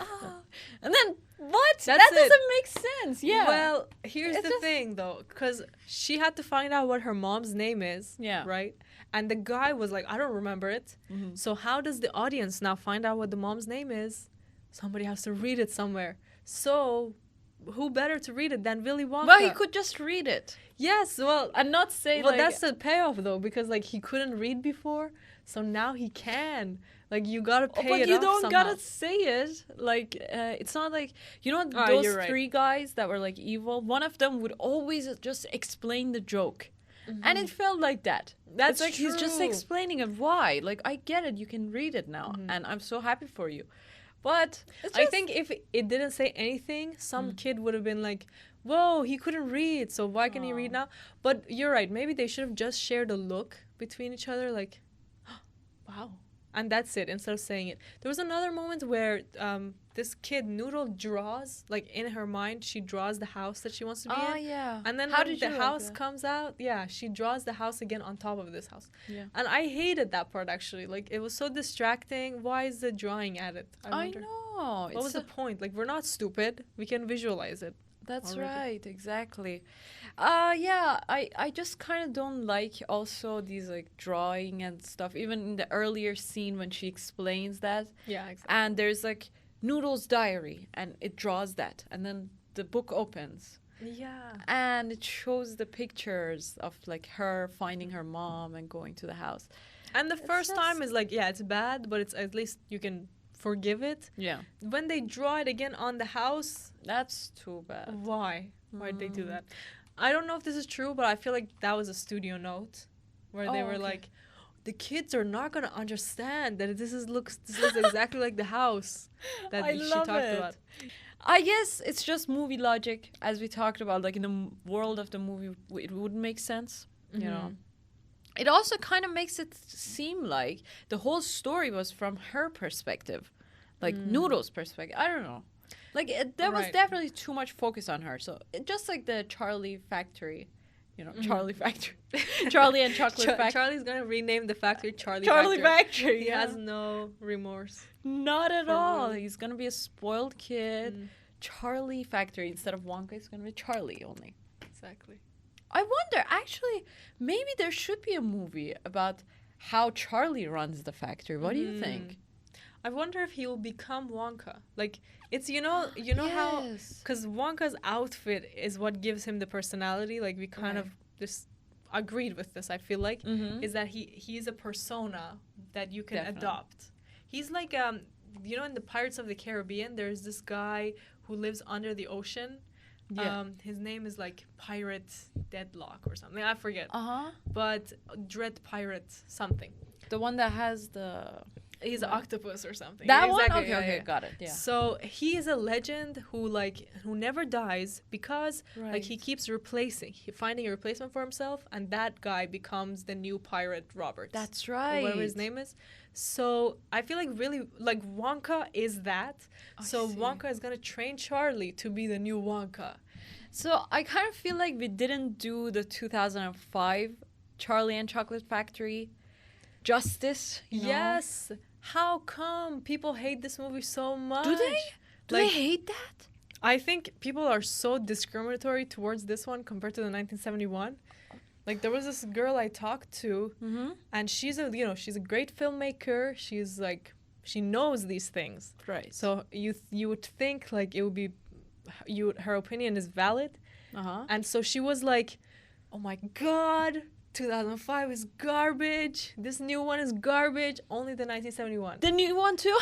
and then what? That doesn't make sense. Yeah. Well, here's It's the just- thing, though, because she had to find out what her mom's name is. Yeah. Right? And the guy was like, I don't remember it. So how does the audience now find out what the mom's name is? Somebody has to read it somewhere. So who better to read it than Willy Wonka? Well, he could just read it Yes, well, and not say well, like. that's the payoff, though, because, like, he couldn't read before, so now he can. Like, you gotta pay but it you off don't somehow. gotta say it. Like, it's not like Oh, those you're right. 3 guys that were like evil. One of them would always just explain the joke, and it felt like that. That's it's like he's just true. explaining it. Why? Like, I get it. You can read it now, and I'm so happy for you. But it's I just- think if it didn't say anything, some kid would have been like, whoa, he couldn't read, so why can he read now? But you're right. Maybe they should have just shared a look between each other, like, wow. And that's it, instead of saying it. There was another moment where this kid, Noodle, draws, like, in her mind, she draws the house that she wants to be in. Oh, yeah. And then How when did the you house like that? comes out, she draws the house again on top of this house. Yeah. And I hated that part, actually. Like, it was so distracting. Why is the drawing at it? I wonder. know. What was the point? Like, we're not stupid. We can visualize it. That's already. right, exactly. I just kind of don't like also these like drawing and stuff. Even in the earlier scene when she explains that, Yeah, exactly. and there's like Noodle's diary, and it draws that, and then the book opens, Yeah. and it shows the pictures of like her finding her mom and going to the house. And the It's first time just- is like, yeah, it's bad, but it's at least you can forgive it. Yeah, When they draw it again on the house, that's too bad. why? Why'd they do that? I don't know if this is true, but I feel like that was a studio note where they Oh, were okay. like, the kids are not gonna understand that this looks exactly like the house that I she love talked it. about. I guess it's just movie logic, as we talked about. Like in the world of the movie, it would make sense, you know. It also kind of makes it seem like the whole story was from her perspective, like Noodle's perspective. I don't know. Like there was Right. definitely too much focus on her. So just like the Charlie Factory, you know, Charlie Factory, Charlie and Chocolate Factory. Charlie's gonna rename the factory Charlie Charlie Factory. Factory. He yeah. has no remorse. Not at For all. real. He's gonna be a spoiled kid. Charlie Factory instead of Wonka. It's gonna be Charlie only. Exactly. I wonder, actually, maybe there should be a movie about how Charlie runs the factory. What do you think? I wonder if he will become Wonka. Like, it's, you know how, Yes. because Wonka's outfit is what gives him the personality. Like, we kind Right. of just agreed with this, I feel like, Mhm. is that he's a persona that you can Definitely. adopt. He's like, you know, in the Pirates of the Caribbean, there's this guy who lives under the ocean. Yeah. His name is like Pirate Deadlock or something. I forget. Uh-huh. But Dread Pirate something. The one that has the... He's an Right. octopus or something. That one? Exactly, Okay, yeah, okay, yeah. got it. Yeah. So he is a legend who never dies because like he Right. keeps finding a replacement for himself, and that guy becomes the new pirate Roberts. That's or right. whatever his name is. So I feel like really like Wonka is that. I So see. Wonka is gonna train Charlie to be the new Wonka. So I kind of feel like we didn't do the 2005 Charlie and Chocolate Factory justice. You know? Yes. How come people hate this movie so much? Do they? Do Like, they hate that? I think people are so discriminatory towards this one compared to the 1971. Like there was this girl I talked to, Mm-hmm. and she's a great filmmaker. She's like, she knows these things. Right. So you would think like it would be, her opinion is valid, Uh-huh. and so she was like, oh my god, 2005 is garbage. This new one is garbage. Only the 1971. The new one too?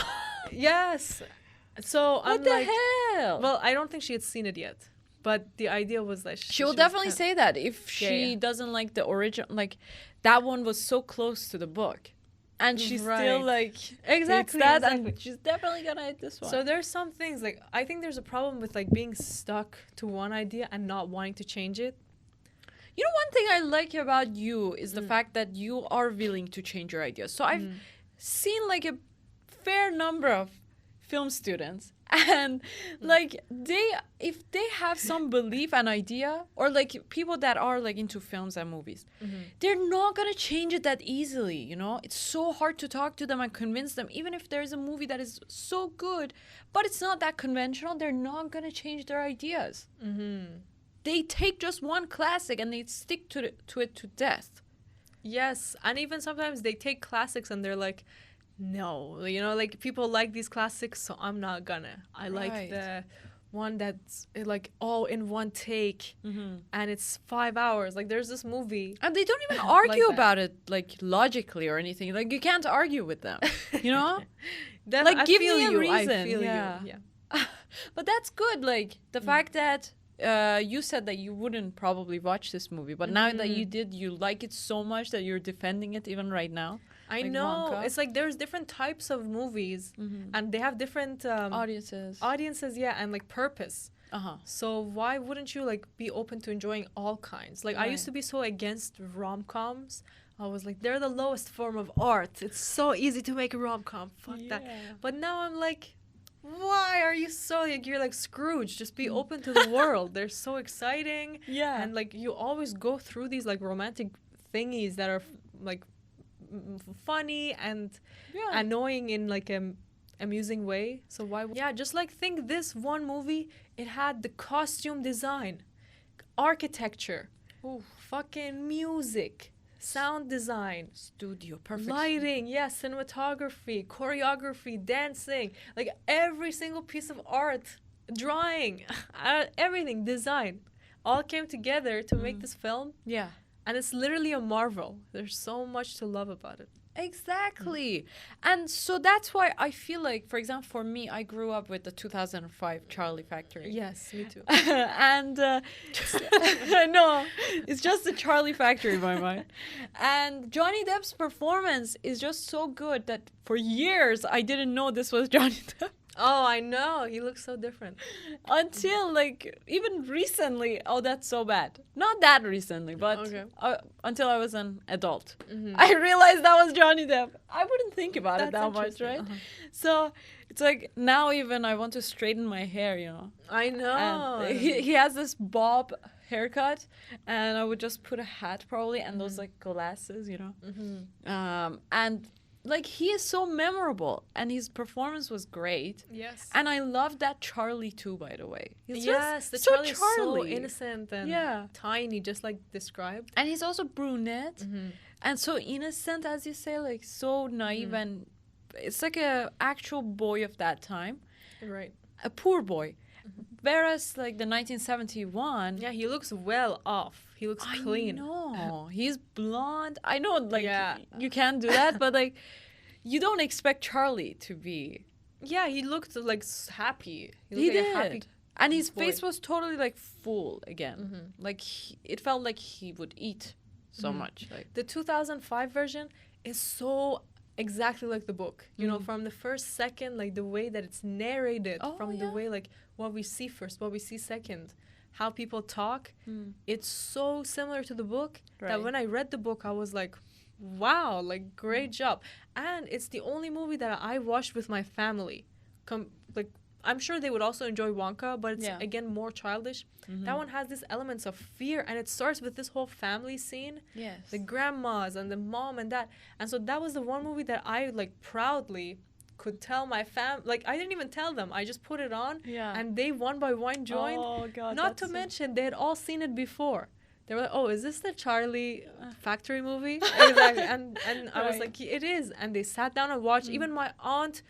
Yes. So What I'm the like, hell? well, I don't think she had seen it yet, but the idea was that she will was definitely kind- say that if Yeah, she yeah. doesn't like the original, like that one was so close to the book, and she's still Right. like Exactly, hates that, exactly. and she's definitely gonna hate this one. So there's some things like I think there's a problem with like being stuck to one idea and not wanting to change it. you know, one thing I like about you is the fact that you are willing to change your ideas. So I've seen like a fair number of film students, and like if they have some belief and idea, or like people that are like into films and movies, they're not gonna change it that easily. You know, it's so hard to talk to them and convince them. Even if there's a movie that is so good, but it's not that conventional, they're not gonna change their ideas. They take just one classic and they stick to it to death. Yes, and even sometimes they take classics and they're like, no, you know, like people like these classics, so I'm not gonna. I like Right. the one that's like all in one take, and it's 5 hours. Like there's this movie. And they don't even argue that. about it like logically or anything. Like you can't argue with them, you know? That, Like, I give feel me a you, reason, I feel yeah. you. Yeah. But that's good. Like the fact that you said that you wouldn't probably watch this movie, but now that you did, you like it so much that you're defending it even right now. I Like know. Wonka. It's like there's different types of movies, and they have different Audiences. audiences, yeah, and like purpose. So why wouldn't you like be open to enjoying all kinds? Like I used to be so against rom-coms. I was like, they're the lowest form of art. It's so easy to make a rom-com. Fuck that. But now I'm like, why are you so like, you're like Scrooge? Just be open to the world. They're so exciting. Yeah. And like you always go through these like romantic thingies that are like funny and annoying in like amusing way. So why just like think this one movie, it had the costume design, architecture, fucking music, sound design, studio, perfect lighting, cinematography, choreography, dancing, like every single piece of art, drawing, everything, design, all came together to make this film. Yeah. And it's literally a marvel. There's so much to love about it. Exactly. And so that's why I feel like, for example, for me, I grew up with the 2005 Charlie Factory. Yes, me too. And I know, it's just the Charlie Factory in my mind. And Johnny Depp's performance is just so good that for years I didn't know this was Johnny Depp. Oh, I know. He looks so different. Until, like, even recently, that's so bad. Not that recently, but until I was an adult. I realized that was Johnny Depp. I wouldn't think about it that much, right? So, it's like, now even I want to straighten my hair, you know. I know. And he has this bob haircut, and I would just put a hat, probably, and those, like, glasses, you know. And... like, he is so memorable, and his performance was great. Yes. And I love that Charlie, too, by the way. He's the so Charlie is so innocent and tiny, just like described. And he's also brunette, and so innocent, as you say, like, so naive, and it's like a actual boy of that time. Right. A poor boy. Whereas, like, the 1971... yeah, he looks well off. He looks clean. I know. He's blonde. I know, like, you can't do that, but, like, you don't expect Charlie to be... yeah, he looked, like, happy. He did. Like a happy and his face was totally, like, full again. Like, it felt like he would eat so much. Like the 2005 version is so... exactly like the book, you know, from the first second, like the way that it's narrated, the way like what we see first, what we see second, how people talk, it's so similar to the book that when I read the book, I was like, wow, like great job. And it's the only movie that I watched with my family. Like I'm sure they would also enjoy Wonka, but it's again more childish. That one has these elements of fear, and it starts with this whole family scene. Yes. The grandmas and the mom and dad. And so that was the one movie that I like proudly could tell my like I didn't even tell them. I just put it on and they one by one joined. Oh god. Not to mention they had all seen it before. They were like, "Oh, is this the Charlie Factory movie?" and I was like, "It is." And they sat down and watched. Even my aunt,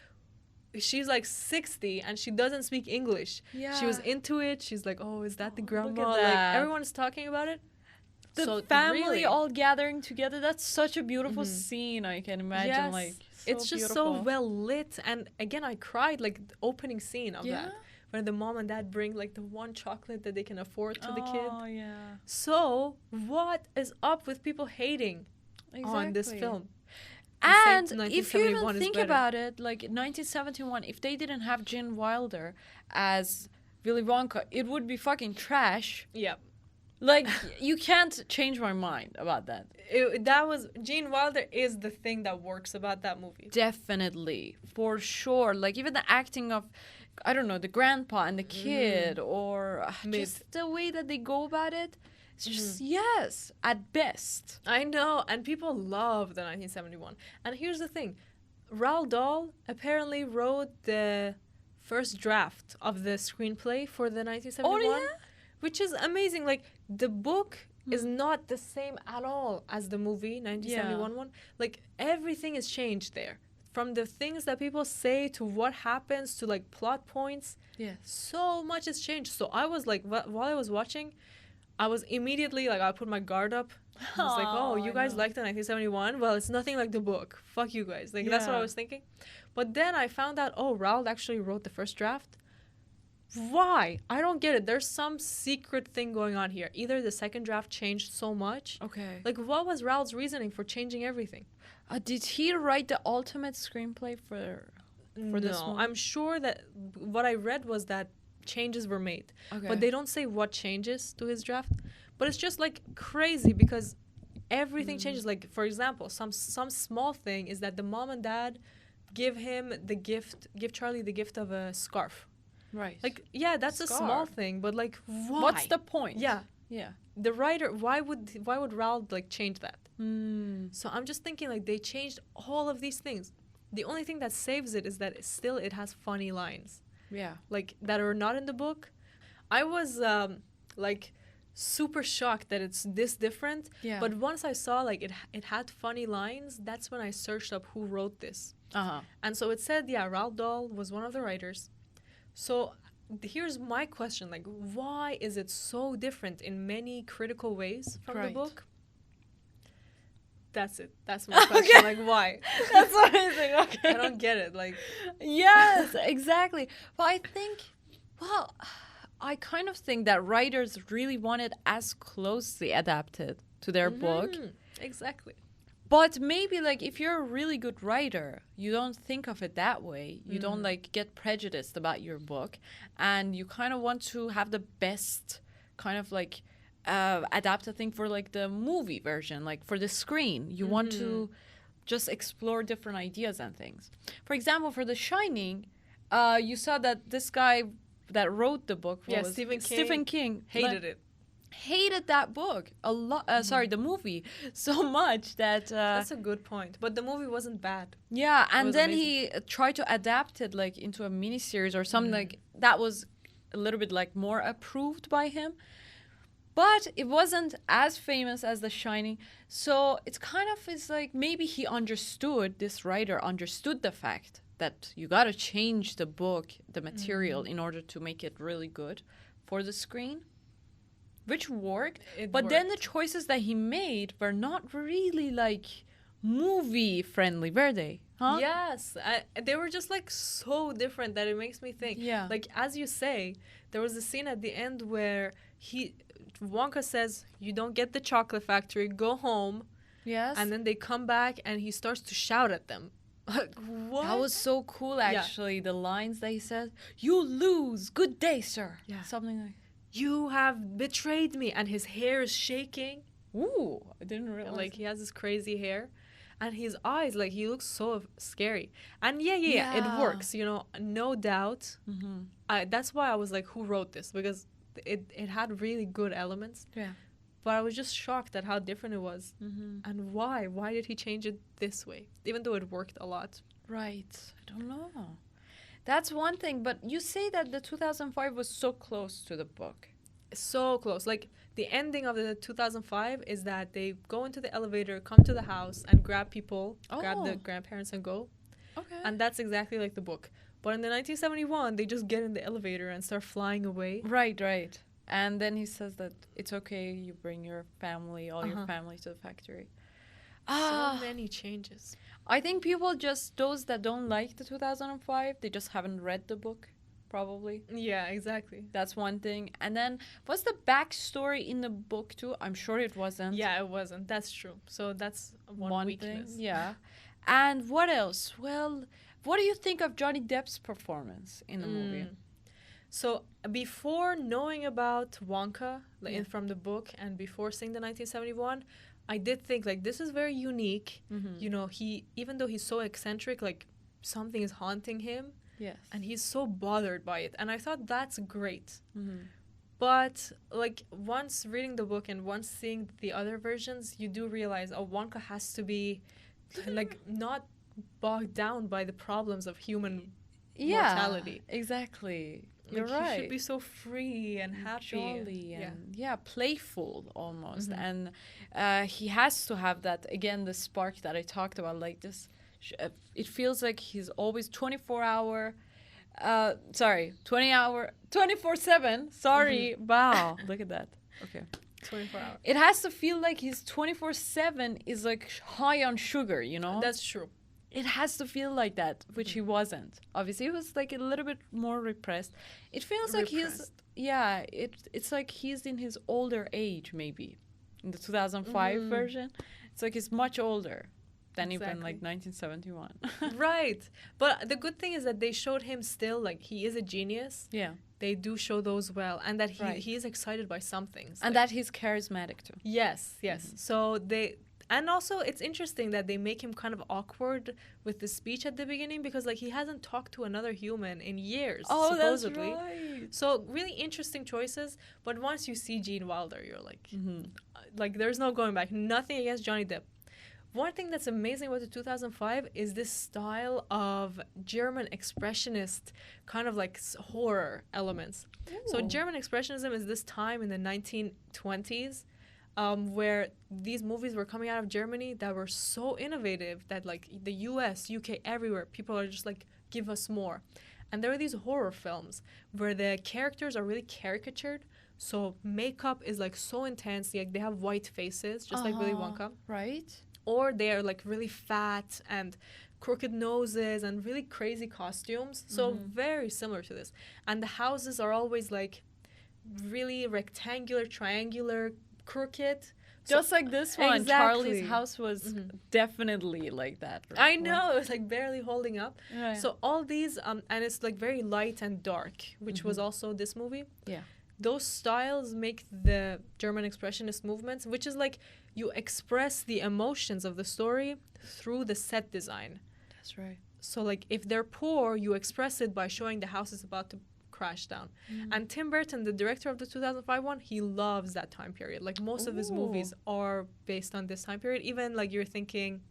she's like 60 and she doesn't speak English. Yeah. She was into it. She's like, "Oh, is that the grandma?" Like everyone's talking about it. The family all gathering together. That's such a beautiful scene. I can imagine. Like so it's just so well lit. And again, I cried like the opening scene of that. When the mom and dad bring like the one chocolate that they can afford to the kid. Oh yeah. So what is up with people hating on this film? And if you even think about it, like 1971, if they didn't have Gene Wilder as Willy Wonka, it would be fucking trash. Yeah. Like, you can't change my mind about that. Gene Wilder is the thing that works about that movie. Definitely. For sure. Like, even the acting of, I don't know, the grandpa and the kid, or just the way that they go about it. It's just, yes, at best. I know, and people love the 1971. And here's the thing. Roald Dahl apparently wrote the first draft of the screenplay for the 1971. Oh, yeah? Which is amazing. Like, the book is not the same at all as the movie, 1971 one. Like, everything is changed there. From the things that people say to what happens to, like, plot points. Yes. So much has changed. So I was, like, while I was watching... I was immediately, like, I put my guard up. I was like, oh, you guys liked the 1971? Well, it's nothing like the book. Fuck you guys. Like, that's what I was thinking. But then I found out, oh, Raold actually wrote the first draft. Why? I don't get it. There's some secret thing going on here. Either the second draft changed so much. Okay. Like, what was Raold's reasoning for changing everything? Did he write the ultimate screenplay for this one? I'm sure that what I read was that changes were made. Okay. But they don't say what changes to his draft. But it's just like crazy because everything changes. Like, for example, some small thing is that the mom and dad give Charlie the gift of a scarf. Right. Like, yeah, that's a small thing, but like, why? What's the point? Yeah. Yeah. The writer, why would Raold like change that? So I'm just thinking like they changed all of these things. The only thing that saves it is that it has funny lines. Yeah. Like that are not in the book. I was like super shocked that it's this different. Yeah. But once I saw like it had funny lines, that's when I searched up who wrote this. And so it said, Roald Dahl was one of the writers. So here's my question, like, why is it so different in many critical ways from the book? That's it. That's my question. Like, why? That's amazing. Okay. I don't get it. Like, yes, exactly. But I think, I kind of think that writers really wanted as closely adapted to their book. Exactly. But maybe, like, if you're a really good writer, you don't think of it that way. You don't, like, get prejudiced about your book. And you kind of want to have the best kind of, like, adapted thing for, like, the movie version, like, for the screen. You want to just explore different ideas and things. For example, for The Shining, you saw that this guy that wrote the book was Stephen King hated that book a lot. The movie so much that that's a good point. But the movie wasn't bad. Yeah, and then he tried to adapt it like into a miniseries or something like that was a little bit like more approved by him. But it wasn't as famous as The Shining. So it's kind of is like maybe this writer understood the fact that you got to change the book, the material in order to make it really good for the screen. Which worked, but then the choices that he made were not really like movie friendly, were they? Huh? Yes, they were just like so different that it makes me think. Yeah. Like as you say, there was a scene at the end where Wonka says, "You don't get the chocolate factory. Go home." Yes. And then they come back and he starts to shout at them. Like, what? That was so cool, actually. Yeah. The lines that he said, "You lose. Good day, sir." Yeah. Something like. You have betrayed me, and his hair is shaking. Ooh, I didn't realize. Like he has this crazy hair, and his eyes, like he looks so scary. And yeah, it works, no doubt. That's why I was like, who wrote this? Because it had really good elements. Yeah. But I was just shocked at how different it was, and why? Why did he change it this way? Even though it worked a lot. Right. I don't know. That's one thing, but you say that the 2005 was so close to the book. So close. Like, the ending of the 2005 is that they go into the elevator, come to the house, and grab people, grab the grandparents and go. Okay. And that's exactly like the book. But in the 1971, they just get in the elevator and start flying away. Right. And then he says that it's okay, you bring your family, all your family to the factory. So many changes. I think people those that don't like the 2005, they just haven't read the book, probably. Yeah, exactly. That's one thing. And then, was the backstory in the book too? I'm sure it wasn't. Yeah, it wasn't. That's true. So that's one weakness. Thing, yeah. And what else? Well, what do you think of Johnny Depp's performance in the movie? So before knowing about Wonka from the book and before seeing the 1971, I did think, like, this is very unique. Even though he's so eccentric, like, something is haunting him. Yes. And he's so bothered by it. And I thought that's great. But, like, once reading the book and once seeing the other versions, you do realize, Wonka has to be, like, not bogged down by the problems of human mortality. Exactly. Like, You're right. He should be so free and happy. Jolly and playful almost. And he has to have that, again, the spark that I talked about, like this. It feels like he's always 24-7. Sorry. Wow. Look at that. Okay. 24 hours. It has to feel like he's 24/7 is like high on sugar, That's true. It has to feel like that, which he wasn't. Obviously, he was like a little bit more repressed. It feels like it's like he's in his older age, maybe. In the 2005 version, it's like he's much older than even like 1971. Right. But the good thing is that they showed him still, like, he is a genius. Yeah. they do show those well, and that Right. he is excited by some things. And that he's charismatic too. Yes, yes. So and also it's interesting that they make him kind of awkward with the speech at the beginning, because like he hasn't talked to another human in years, supposedly. That's right. So really interesting choices. But once you see Gene Wilder, you're like there's no going back. Nothing against Johnny Depp. One thing that's amazing about the 2005 is this style of German expressionist kind of like horror elements. So German expressionism is this time in the 1920s where these movies were coming out of Germany that were so innovative that like the US, UK, everywhere, people are just like, give us more. And there are these horror films where the characters are really caricatured. So makeup is like so intense, like they have white faces, just like Willy Wonka. Right. Or they are like really fat and crooked noses and really crazy costumes. So very similar to this. And the houses are always like really rectangular, triangular, crooked. Just like this one. Exactly. Charlie's house was definitely like that. Right? I know, it was like barely holding up. Yeah. So all these, and it's like very light and dark, which was also this movie. Yeah. Those styles make the German expressionist movements, which is like you express the emotions of the story through the set design. That's right. So like if they're poor, you express it by showing the house is about to crash down. And Tim Burton, the director of the 2005 one, he loves that time period. Like most of his movies are based on this time period. Even like you're thinking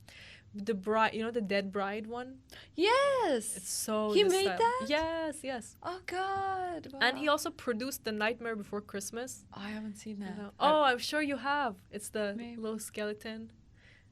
the bride, you know, the Dead Bride one. Yes. It's so He this made style. that? Yes, yes. Oh God. Wow. And he also produced The Nightmare Before Christmas. I haven't seen that. Oh, I'm sure you have. It's the Maybe. little skeleton,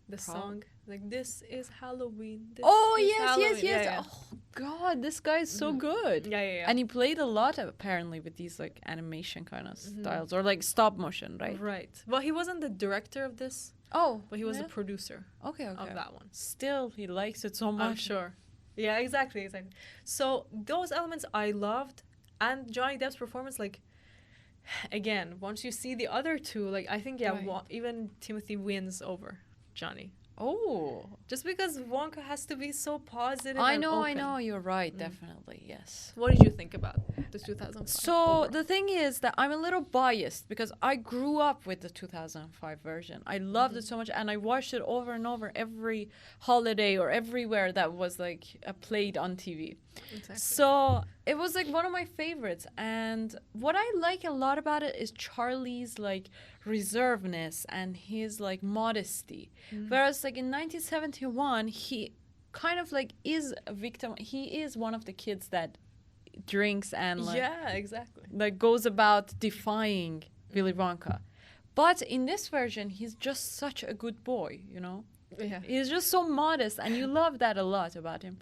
the song. Like, this is Halloween. This Oh is yes, Halloween. yes, yes. Yeah, yeah. Oh God, this guy is so good. Yeah, yeah, yeah. And he played a lot apparently with these like animation kind of styles or like stop motion, right? Right. Well, he wasn't the director of this, Oh, but he was yeah? the producer Okay. of that one. Still, he likes it so much. I'm sure. Yeah, exactly. So those elements I loved, and Johnny Depp's performance, like, again, once you see the other two, like, I think, Right. even Timothy wins over Johnny. Oh, Just because Wonka has to be so positive I and know, open. you're right, definitely, yes. What did you think about the 2005? So the thing is that I'm a little biased because I grew up with the 2005 version. I loved it so much, and I watched it over and over every holiday or everywhere that was like played on TV. Exactly. So it was like one of my favorites, and what I like a lot about it is Charlie's like reservedness and his like modesty. Whereas like in 1971 he kind of like is a victim. He is one of the kids that drinks and like Yeah, exactly. like goes about defying Willy Wonka. But in this version he's just such a good boy, you know? Yeah. He's just so modest, and you love that a lot about him.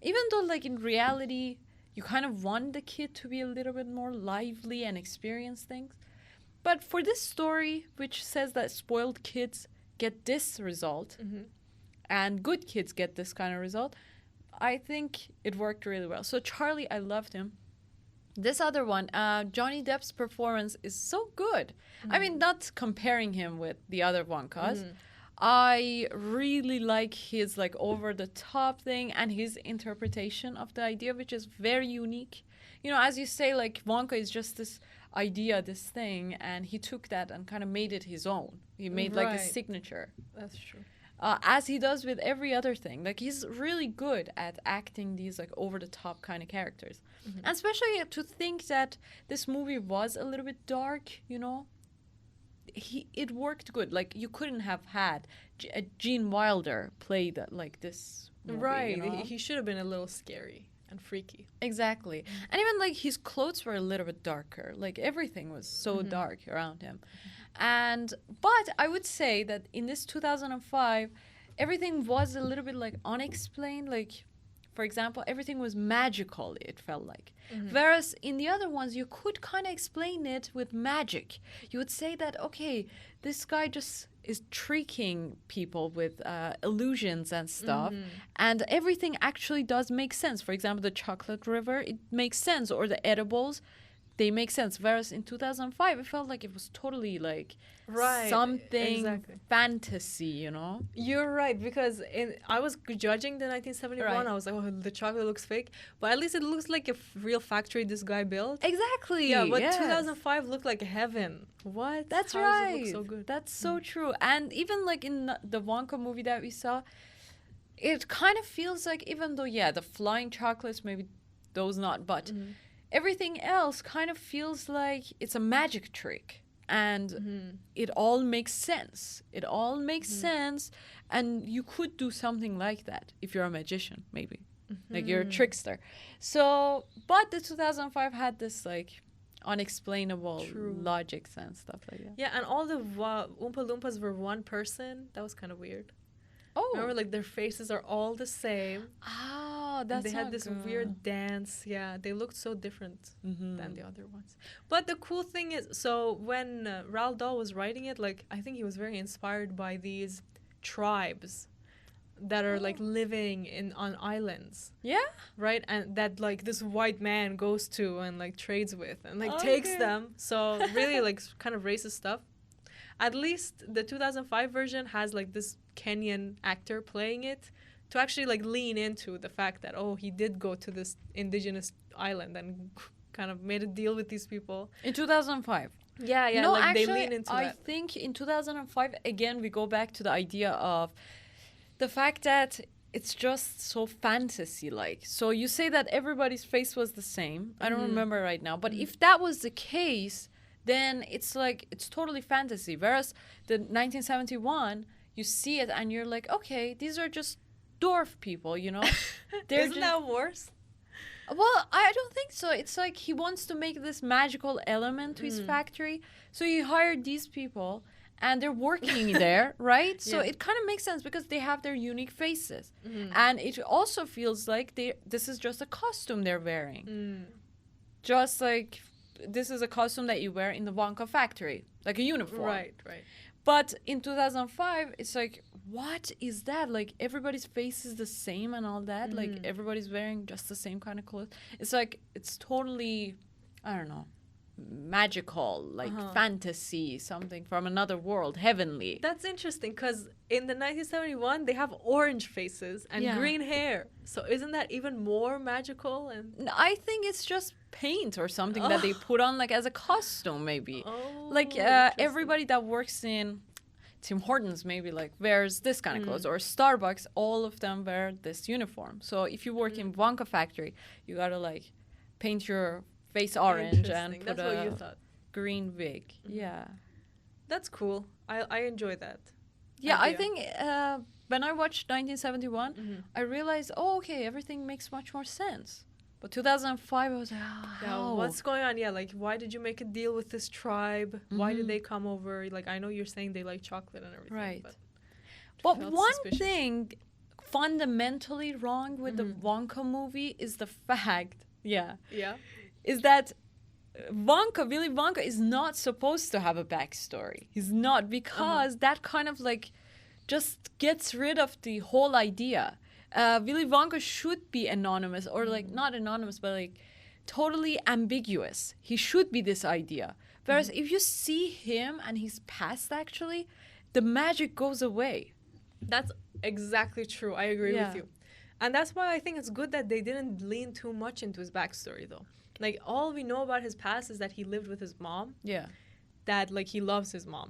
Even though, like, in reality, you kind of want the kid to be a little bit more lively and experience things. But for this story, which says that spoiled kids get this result, and good kids get this kind of result, I think it worked really well. So Charlie, I loved him. This other one, Johnny Depp's performance is so good. I mean, not comparing him with the other Wonkas. I really like his like over the top thing and his interpretation of the idea, which is very unique. You know, as you say, like Wonka is just this idea, this thing, and he took that and kind of made it his own. He made like a Right. signature. That's true. As he does with every other thing. Like he's really good at acting these like over the top kind of characters. And especially to think that this movie was a little bit dark, you know. It worked good. Like you couldn't have had Gene Wilder play that like this movie, Right. you know? He should have been a little scary and freaky. Exactly. And even like his clothes were a little bit darker. Like everything was so dark around him. But I would say that in this 2005, everything was a little bit like unexplained. Like, for example, everything was magical, it felt like. Whereas in the other ones, you could kind of explain it with magic. You would say that, okay, this guy just is tricking people with illusions and stuff. And everything actually does make sense. For example, the chocolate river, it makes sense. Or the edibles. they make sense. Whereas in 2005, it felt like it was totally like Right, something exactly. fantasy, you know? You're right, because I was judging the 1971. Right. I was like, oh, the chocolate looks fake. But at least it looks like a real factory this guy built. Exactly. Yeah, but yes. 2005 looked like heaven. What? That's How right. does it look so good? That's so true. And even like in the Wonka movie that we saw, it kind of feels like, even though, yeah, the flying chocolates, maybe those not, but everything else kind of feels like it's a magic trick. And it all makes sense. It all makes sense. And you could do something like that if you're a magician, maybe. Like you're a trickster. So, but the 2005 had this like unexplainable logics and stuff like that. Yeah, and all the Oompa Loompas were one person. That was kind of weird. Oh. Remember, like, their faces are all the same. Oh, that's They had not this good. weird dance. Yeah, they looked so different than the other ones. But the cool thing is, so when Roald Dahl was writing it, like, I think he was very inspired by these tribes that are like living on islands, Yeah? right? And that like this white man goes to and like trades with and like takes Okay. them. So really like kind of racist stuff. At least the 2005 version has like this Kenyan actor playing it to actually like lean into the fact that, oh, he did go to this indigenous island and kind of made a deal with these people. In 2005. Yeah, yeah, no, like actually, they lean into I that. think in 2005, again, we go back to the idea of the fact that it's just so fantasy-like. So you say that everybody's face was the same. I don't remember right now. But if that was the case, then it's like, it's totally fantasy. Whereas the 1971, you see it and you're like, okay, these are just dwarf people, you know? Isn't that worse? Well, I don't think so. It's like he wants to make this magical element to his factory. So he hired these people and they're working there, right? So Yeah. it kind of makes sense because they have their unique faces. And it also feels like this is just a costume they're wearing. Just like this is a costume that you wear in the Wonka factory, like a uniform. Right, right. But in 2005, it's like, what is that? Like, everybody's face is the same and all that. Like, everybody's wearing just the same kind of clothes. It's like, it's totally, I don't know, magical, like fantasy, something from another world, heavenly. That's interesting because in the 1971, they have orange faces and Yeah. green hair. So isn't that even more magical? And I think it's just paint or something that they put on, like, as a costume, maybe. Like, interesting. everybody that works in Tim Hortons maybe like wears this kind of clothes, or Starbucks, all of them wear this uniform. So if you work in Wonka factory, you gotta like paint your face orange and Interesting. put That's what you a thought. green wig. Yeah. That's cool. I enjoy that. Yeah, I idea. think when I watched 1971, I realized, oh, okay, everything makes much more sense. But 2005, I was like, Yeah, how? what's going on? Yeah, like why did you make a deal with this tribe? Why did they come over? Like I know you're saying they like chocolate and everything, Right. but But felt one suspicious. thing fundamentally wrong with the Wonka movie is the fact, yeah. is that Willy Wonka is not supposed to have a backstory. He's not, because that kind of like just gets rid of the whole idea. Willy Wonka should be anonymous, or like not anonymous, but like totally ambiguous. He should be this idea. Whereas if you see him and his past, actually, the magic goes away. That's exactly true. I agree Yeah. with you. And that's why I think it's good that they didn't lean too much into his backstory though. Like all we know about his past is that he lived with his mom, Yeah. that like he loves his mom.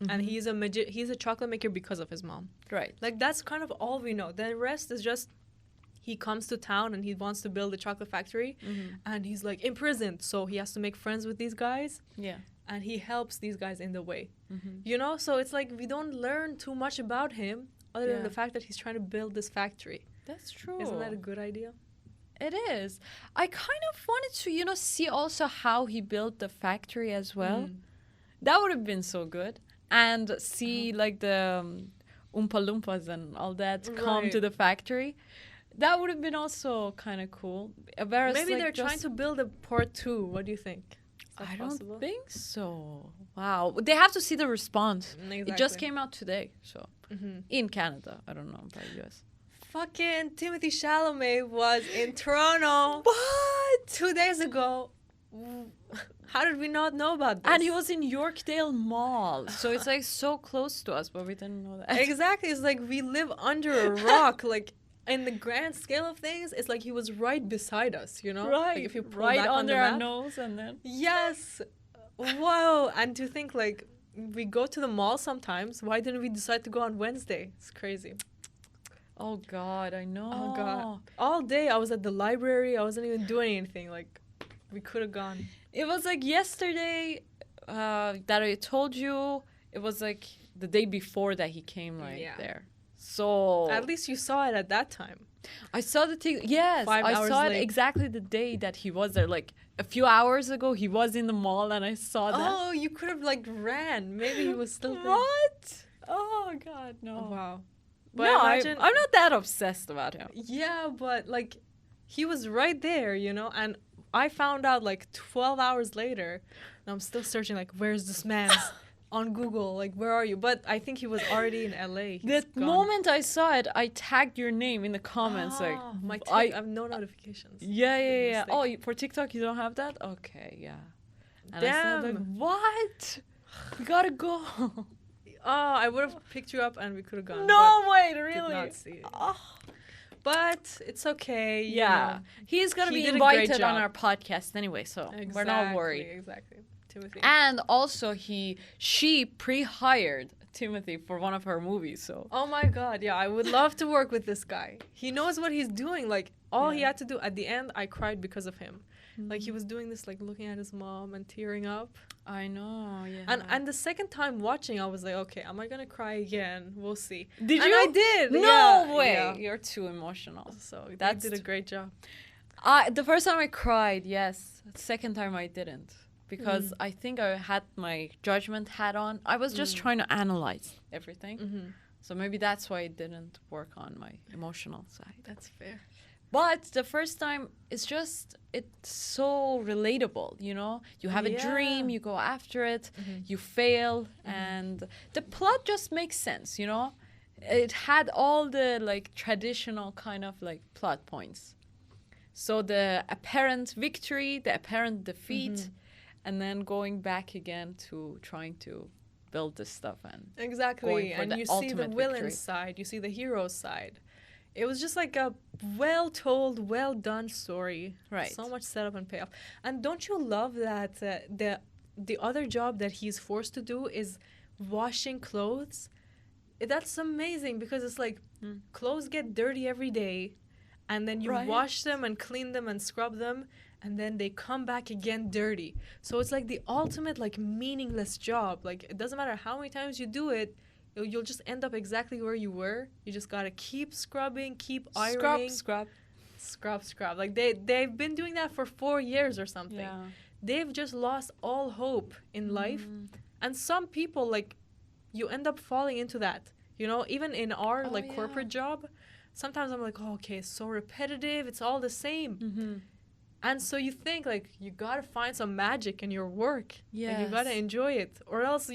And he's a chocolate maker because of his mom. Right. Like that's kind of all we know. The rest is just he comes to town and he wants to build a chocolate factory and he's like imprisoned, so he has to make friends with these guys Yeah. and he helps these guys in the way. You know, so it's like we don't learn too much about him other than Yeah. the fact that he's trying to build this factory. That's true. Isn't that a good idea? It is. I kind of wanted to, see also how he built the factory as well. That would have been so good. And see like the Oompa Loompas and all that come Right. to the factory. That would have been also kind of cool. Whereas, Maybe like, they're trying to build a part 2. What do you think? Is that I possible? don't think so. Wow. They have to see the response. It just Exactly. came out today. So in Canada. I don't know about US. Fucking Timothee Chalamet was in Toronto. What? 2 days ago. How did we not know about this? And he was in Yorkdale Mall. So it's like so close to us, but we didn't know that. Exactly. It's like we live under a rock. Like, in the grand scale of things, it's like he was right beside us, you know? Right. Like if you pull right back on under the our map. nose and then. Yes. Whoa. And to think, like, we go to the mall sometimes. Why didn't we decide to go on Wednesday? It's crazy. Oh, God, I know. Oh, God. All day I was at the library. I wasn't even doing anything. Like, we could have gone. It was like yesterday that I told you. It was like the day before that he came there. So at least you saw it at that time. I saw the yes, 5 I hours saw late. it exactly the day that he was there. Like a few hours ago, he was in the mall and I saw that. Oh, you could have like ran. Maybe he was still there. What? Oh God, no. Oh, wow. But No, imagine, I'm not that obsessed about him. yeah, but like he was right there, you know, and I found out like 12 hours later, and I'm still searching like where's this man on Google, like where are you? But I think he was already in LA. The moment I saw it, I tagged your name in the comments. Like my I have no notifications. yeah. mistake. Oh, for TikTok you don't have that? Okay, yeah. And I Damn. said, like, what? We gotta go. Oh, I would have picked you up and we could have gone. No but way, did really. not see it. Oh. But it's okay. you Yeah, know. he's gonna He be did a great invited on job. our podcast anyway, so we're not worried. Exactly. Timothy. And also, she pre-hired Timothy for one of her movies. So Oh my God, yeah, I would love to work with this guy. He knows what he's doing. Like, all he Yeah. had to do, at the end, I cried because of him. Like, he was doing this, like, looking at his mom and tearing up. I know, yeah. And the second time watching, I was like, okay, am I gonna cry again? We'll see. Did And you? I did. No yeah, way. yeah. You're too emotional. So That's that did a great job. The first time I cried, yes. The second time I didn't. Because I think I had my judgment hat on. I was just trying to analyze everything. Mm-hmm. So maybe that's why it didn't work on my emotional side. That's fair. But the first time, it's so relatable, you know? You have a dream, you go after it, you fail, and the plot just makes sense, you know? It had all the, like, traditional kind of, like, plot points. So the apparent victory, the apparent defeat, and then going back again to trying to build this stuff and Exactly. going for And the you see the ultimate villain's victory. side, you see the hero's side. It was just like a well-told, well-done story. Right. So much setup and payoff. And don't you love that the other job that he's forced to do is washing clothes? That's amazing because it's like clothes get dirty every day, and then you Right. wash them and clean them and scrub them, and then they come back again dirty. So it's like the ultimate like meaningless job. Like it doesn't matter how many times you do it, you'll just end up exactly where you were. You just gotta keep scrubbing, keep ironing, scrub. scrub. Like they've been doing that for 4 years or something. Yeah. They've just lost all hope in life. And some people, like, you end up falling into that. You know, even in our corporate job, sometimes I'm like, oh, okay, it's so repetitive. It's all the same. And so you think, like, you got to find some magic in your work. Like, you got to Yes. enjoy it. Or else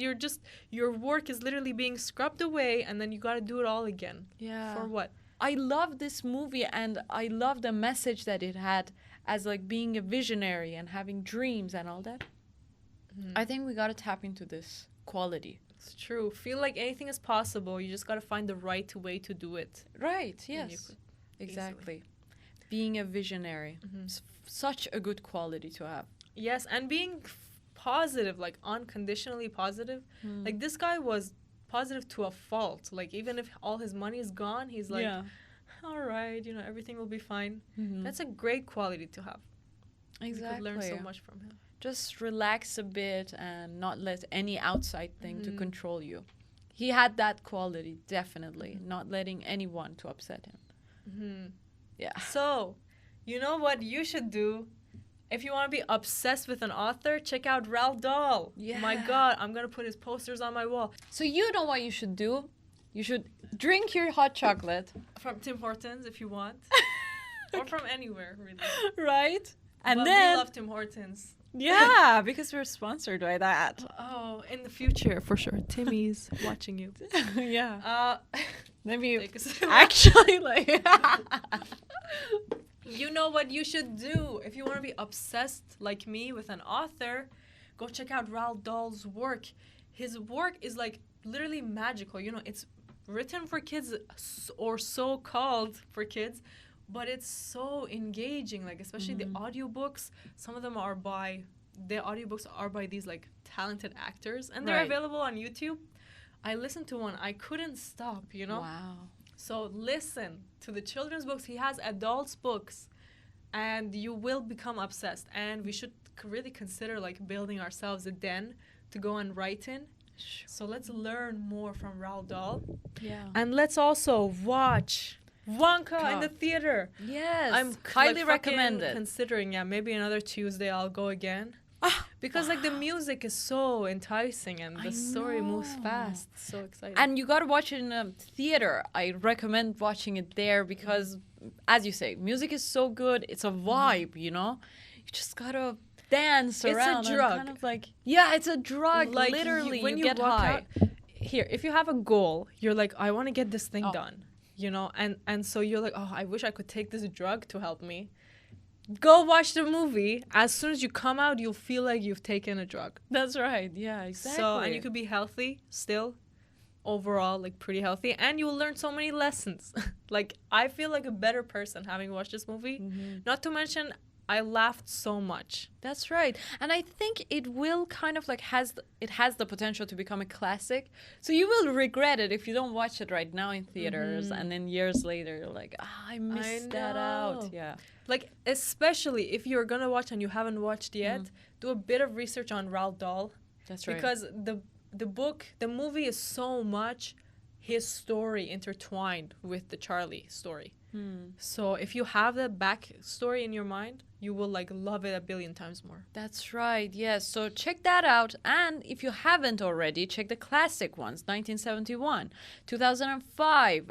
your work is literally being scrubbed away and then you got to do it all again. Yeah. For what? I love this movie and I love the message that it had as like being a visionary and having dreams and all that. I think we got to tap into this quality. It's true. Feel like anything is possible. You just got to find the right way to do it. Right, And you yes. could Exactly. Being a visionary. Such a good quality to have. Yes, and being positive, like unconditionally positive. Like this guy was positive to a fault. Like even if all his money is gone, he's like, all right, you know, everything will be fine. That's a great quality to have. Exactly. You could learn so much from him. Just relax a bit and not let any outside thing to control you. He had that quality, definitely. Not letting anyone to upset him. Yeah. So, you know what you should do? If you want to be obsessed with an author, check out Roald Dahl. Yeah. My God, I'm going to put his posters on my wall. So you know what you should do? You should drink your hot chocolate. From Tim Hortons, if you want. Or from anywhere, really. Right? And But then... we love Tim Hortons. Yeah, because we're sponsored by that. Oh, in the future, for sure. Timmy's watching you. Yeah. Uh, Maybe take a sip. actually, like... You know what you should do if you want to be obsessed like me with an author? Go check out Roald Dahl's work. His work is like literally magical. You know, it's written for kids or so called for kids, but it's so engaging. Like especially the audiobooks. Some of them are by these like talented actors, and they're available on YouTube. I listened to one. I couldn't stop. You know. Wow. So listen to the children's books. He has adults books, and you will become obsessed. And we should really consider like building ourselves a den to go and write in. So let's learn more from Roald Dahl. Yeah. And let's also watch Wonka in the theater. Yes. I'm highly like, recommend it. Considering, maybe another Tuesday I'll go again. Because like the music is so enticing and the story moves fast. So exciting. And you gotta watch it in a theater. I recommend watching it there because, as you say, music is so good. It's a vibe, you know. You just gotta dance around. It's a drug. Kind of like it's a drug. Like literally, when you you get walk high. out, here, if you have a goal, you're like, I want to get this thing done, you know, and so you're like, I wish I could take this drug to help me. Go watch the movie. As soon as you come out, you'll feel like you've taken a drug. That's right. Yeah, exactly. So, and you could be healthy still, overall, like pretty healthy, and you'll learn so many lessons. Like, I feel like a better person having watched this movie. Not to mention, I laughed so much. That's right. And I think it will kind of like has the potential to become a classic. So you will regret it if you don't watch it right now in theaters and then years later you're like, I missed that out. Yeah. Like, especially if you're going to watch and you haven't watched yet, do a bit of research on Roald Dahl. That's right. Because the movie is so much his story intertwined with the Charlie story. So if you have that backstory in your mind, you will like love it a billion times more. That's right. Yes. So check that out. And if you haven't already, check the classic ones, 1971, 2005.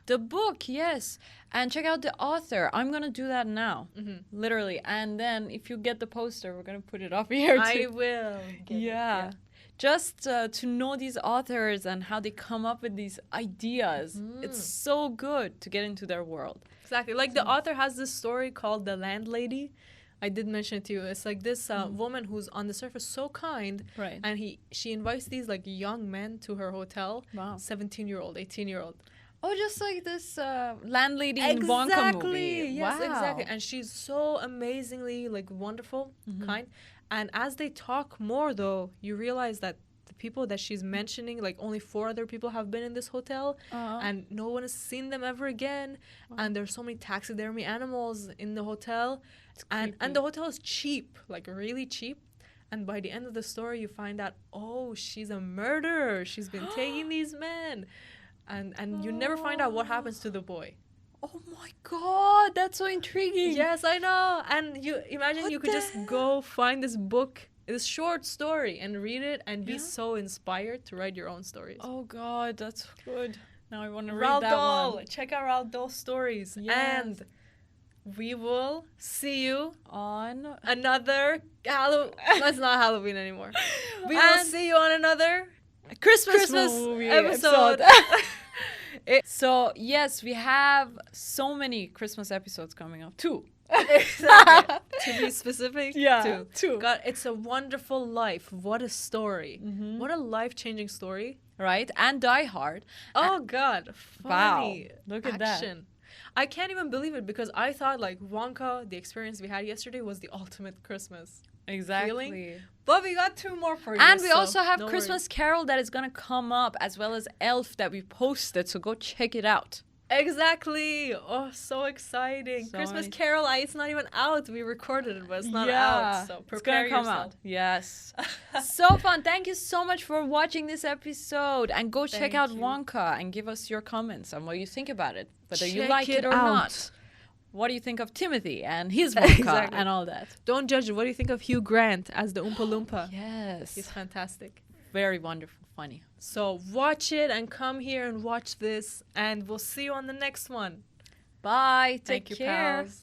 The book, yes. And check out the author. I'm going to do that now. Literally. And then if you get the poster, we're going to put it up here too. I will. Yeah. Just to know these authors and how they come up with these ideas. It's so good to get into their world. Exactly. Like the author has this story called The Landlady. I did mention it to you. It's like this woman who's on the surface so kind. Right. And she invites these like young men to her hotel. Wow. 17-year-old, 18-year-old. Oh, just like this landlady in Wonka movie. Yes, wow. exactly. And she's so amazingly like wonderful, kind. And as they talk more, though, you realize that the people that she's mentioning, like only 4 other people have been in this hotel, and no one has seen them ever again. And there's so many taxidermy animals in the hotel, and the hotel is cheap, like really cheap. And by the end of the story, you find out, she's a murderer. She's been taking these men, and you never find out what happens to the boy. Oh my God, that's so intriguing. Yes, I know. And you imagine you could just go find this book, this short story, and read it and be so inspired to write your own stories. Oh God, that's good. Now I want to Roald read that Dahl. one. Check out Roald Dahl stories. Yes. And we will see you on another Halloween. That's not Halloween anymore. We will see you on another Christmas movie episode. So yes, we have so many Christmas episodes coming up. 2. Exactly. To be specific, Yeah, 2. God, it's a wonderful life. What a story. What a life-changing story. Right? And Die Hard. Oh God. Funny. Wow. Look at action. I can't even believe it because I thought like Wonka, the experience we had yesterday, was the ultimate Christmas Exactly. feeling. But we got 2 more for you. And we also have no Christmas worries. Carol that is going to come up, as well as Elf that we posted. So go check it out. Exactly. Oh, so exciting. So Christmas many- Carol, it's not even out. We recorded it, but it's not Yeah, out. So prepare it's gonna come yourself. out. Yes. So fun. Thank you so much for watching this episode. And go check Thank out you. Wonka and give us your comments on what you think about it. Whether you Check like it or out. not. What do you think of Timothy and his Wonka Exactly. and all that? Don't judge it. What do you think of Hugh Grant as the Oompa Loompa? Yes. He's fantastic. Very wonderful. Funny. So watch it and come here and watch this. And we'll see you on the next one. Bye. Thank Take you, care. pals.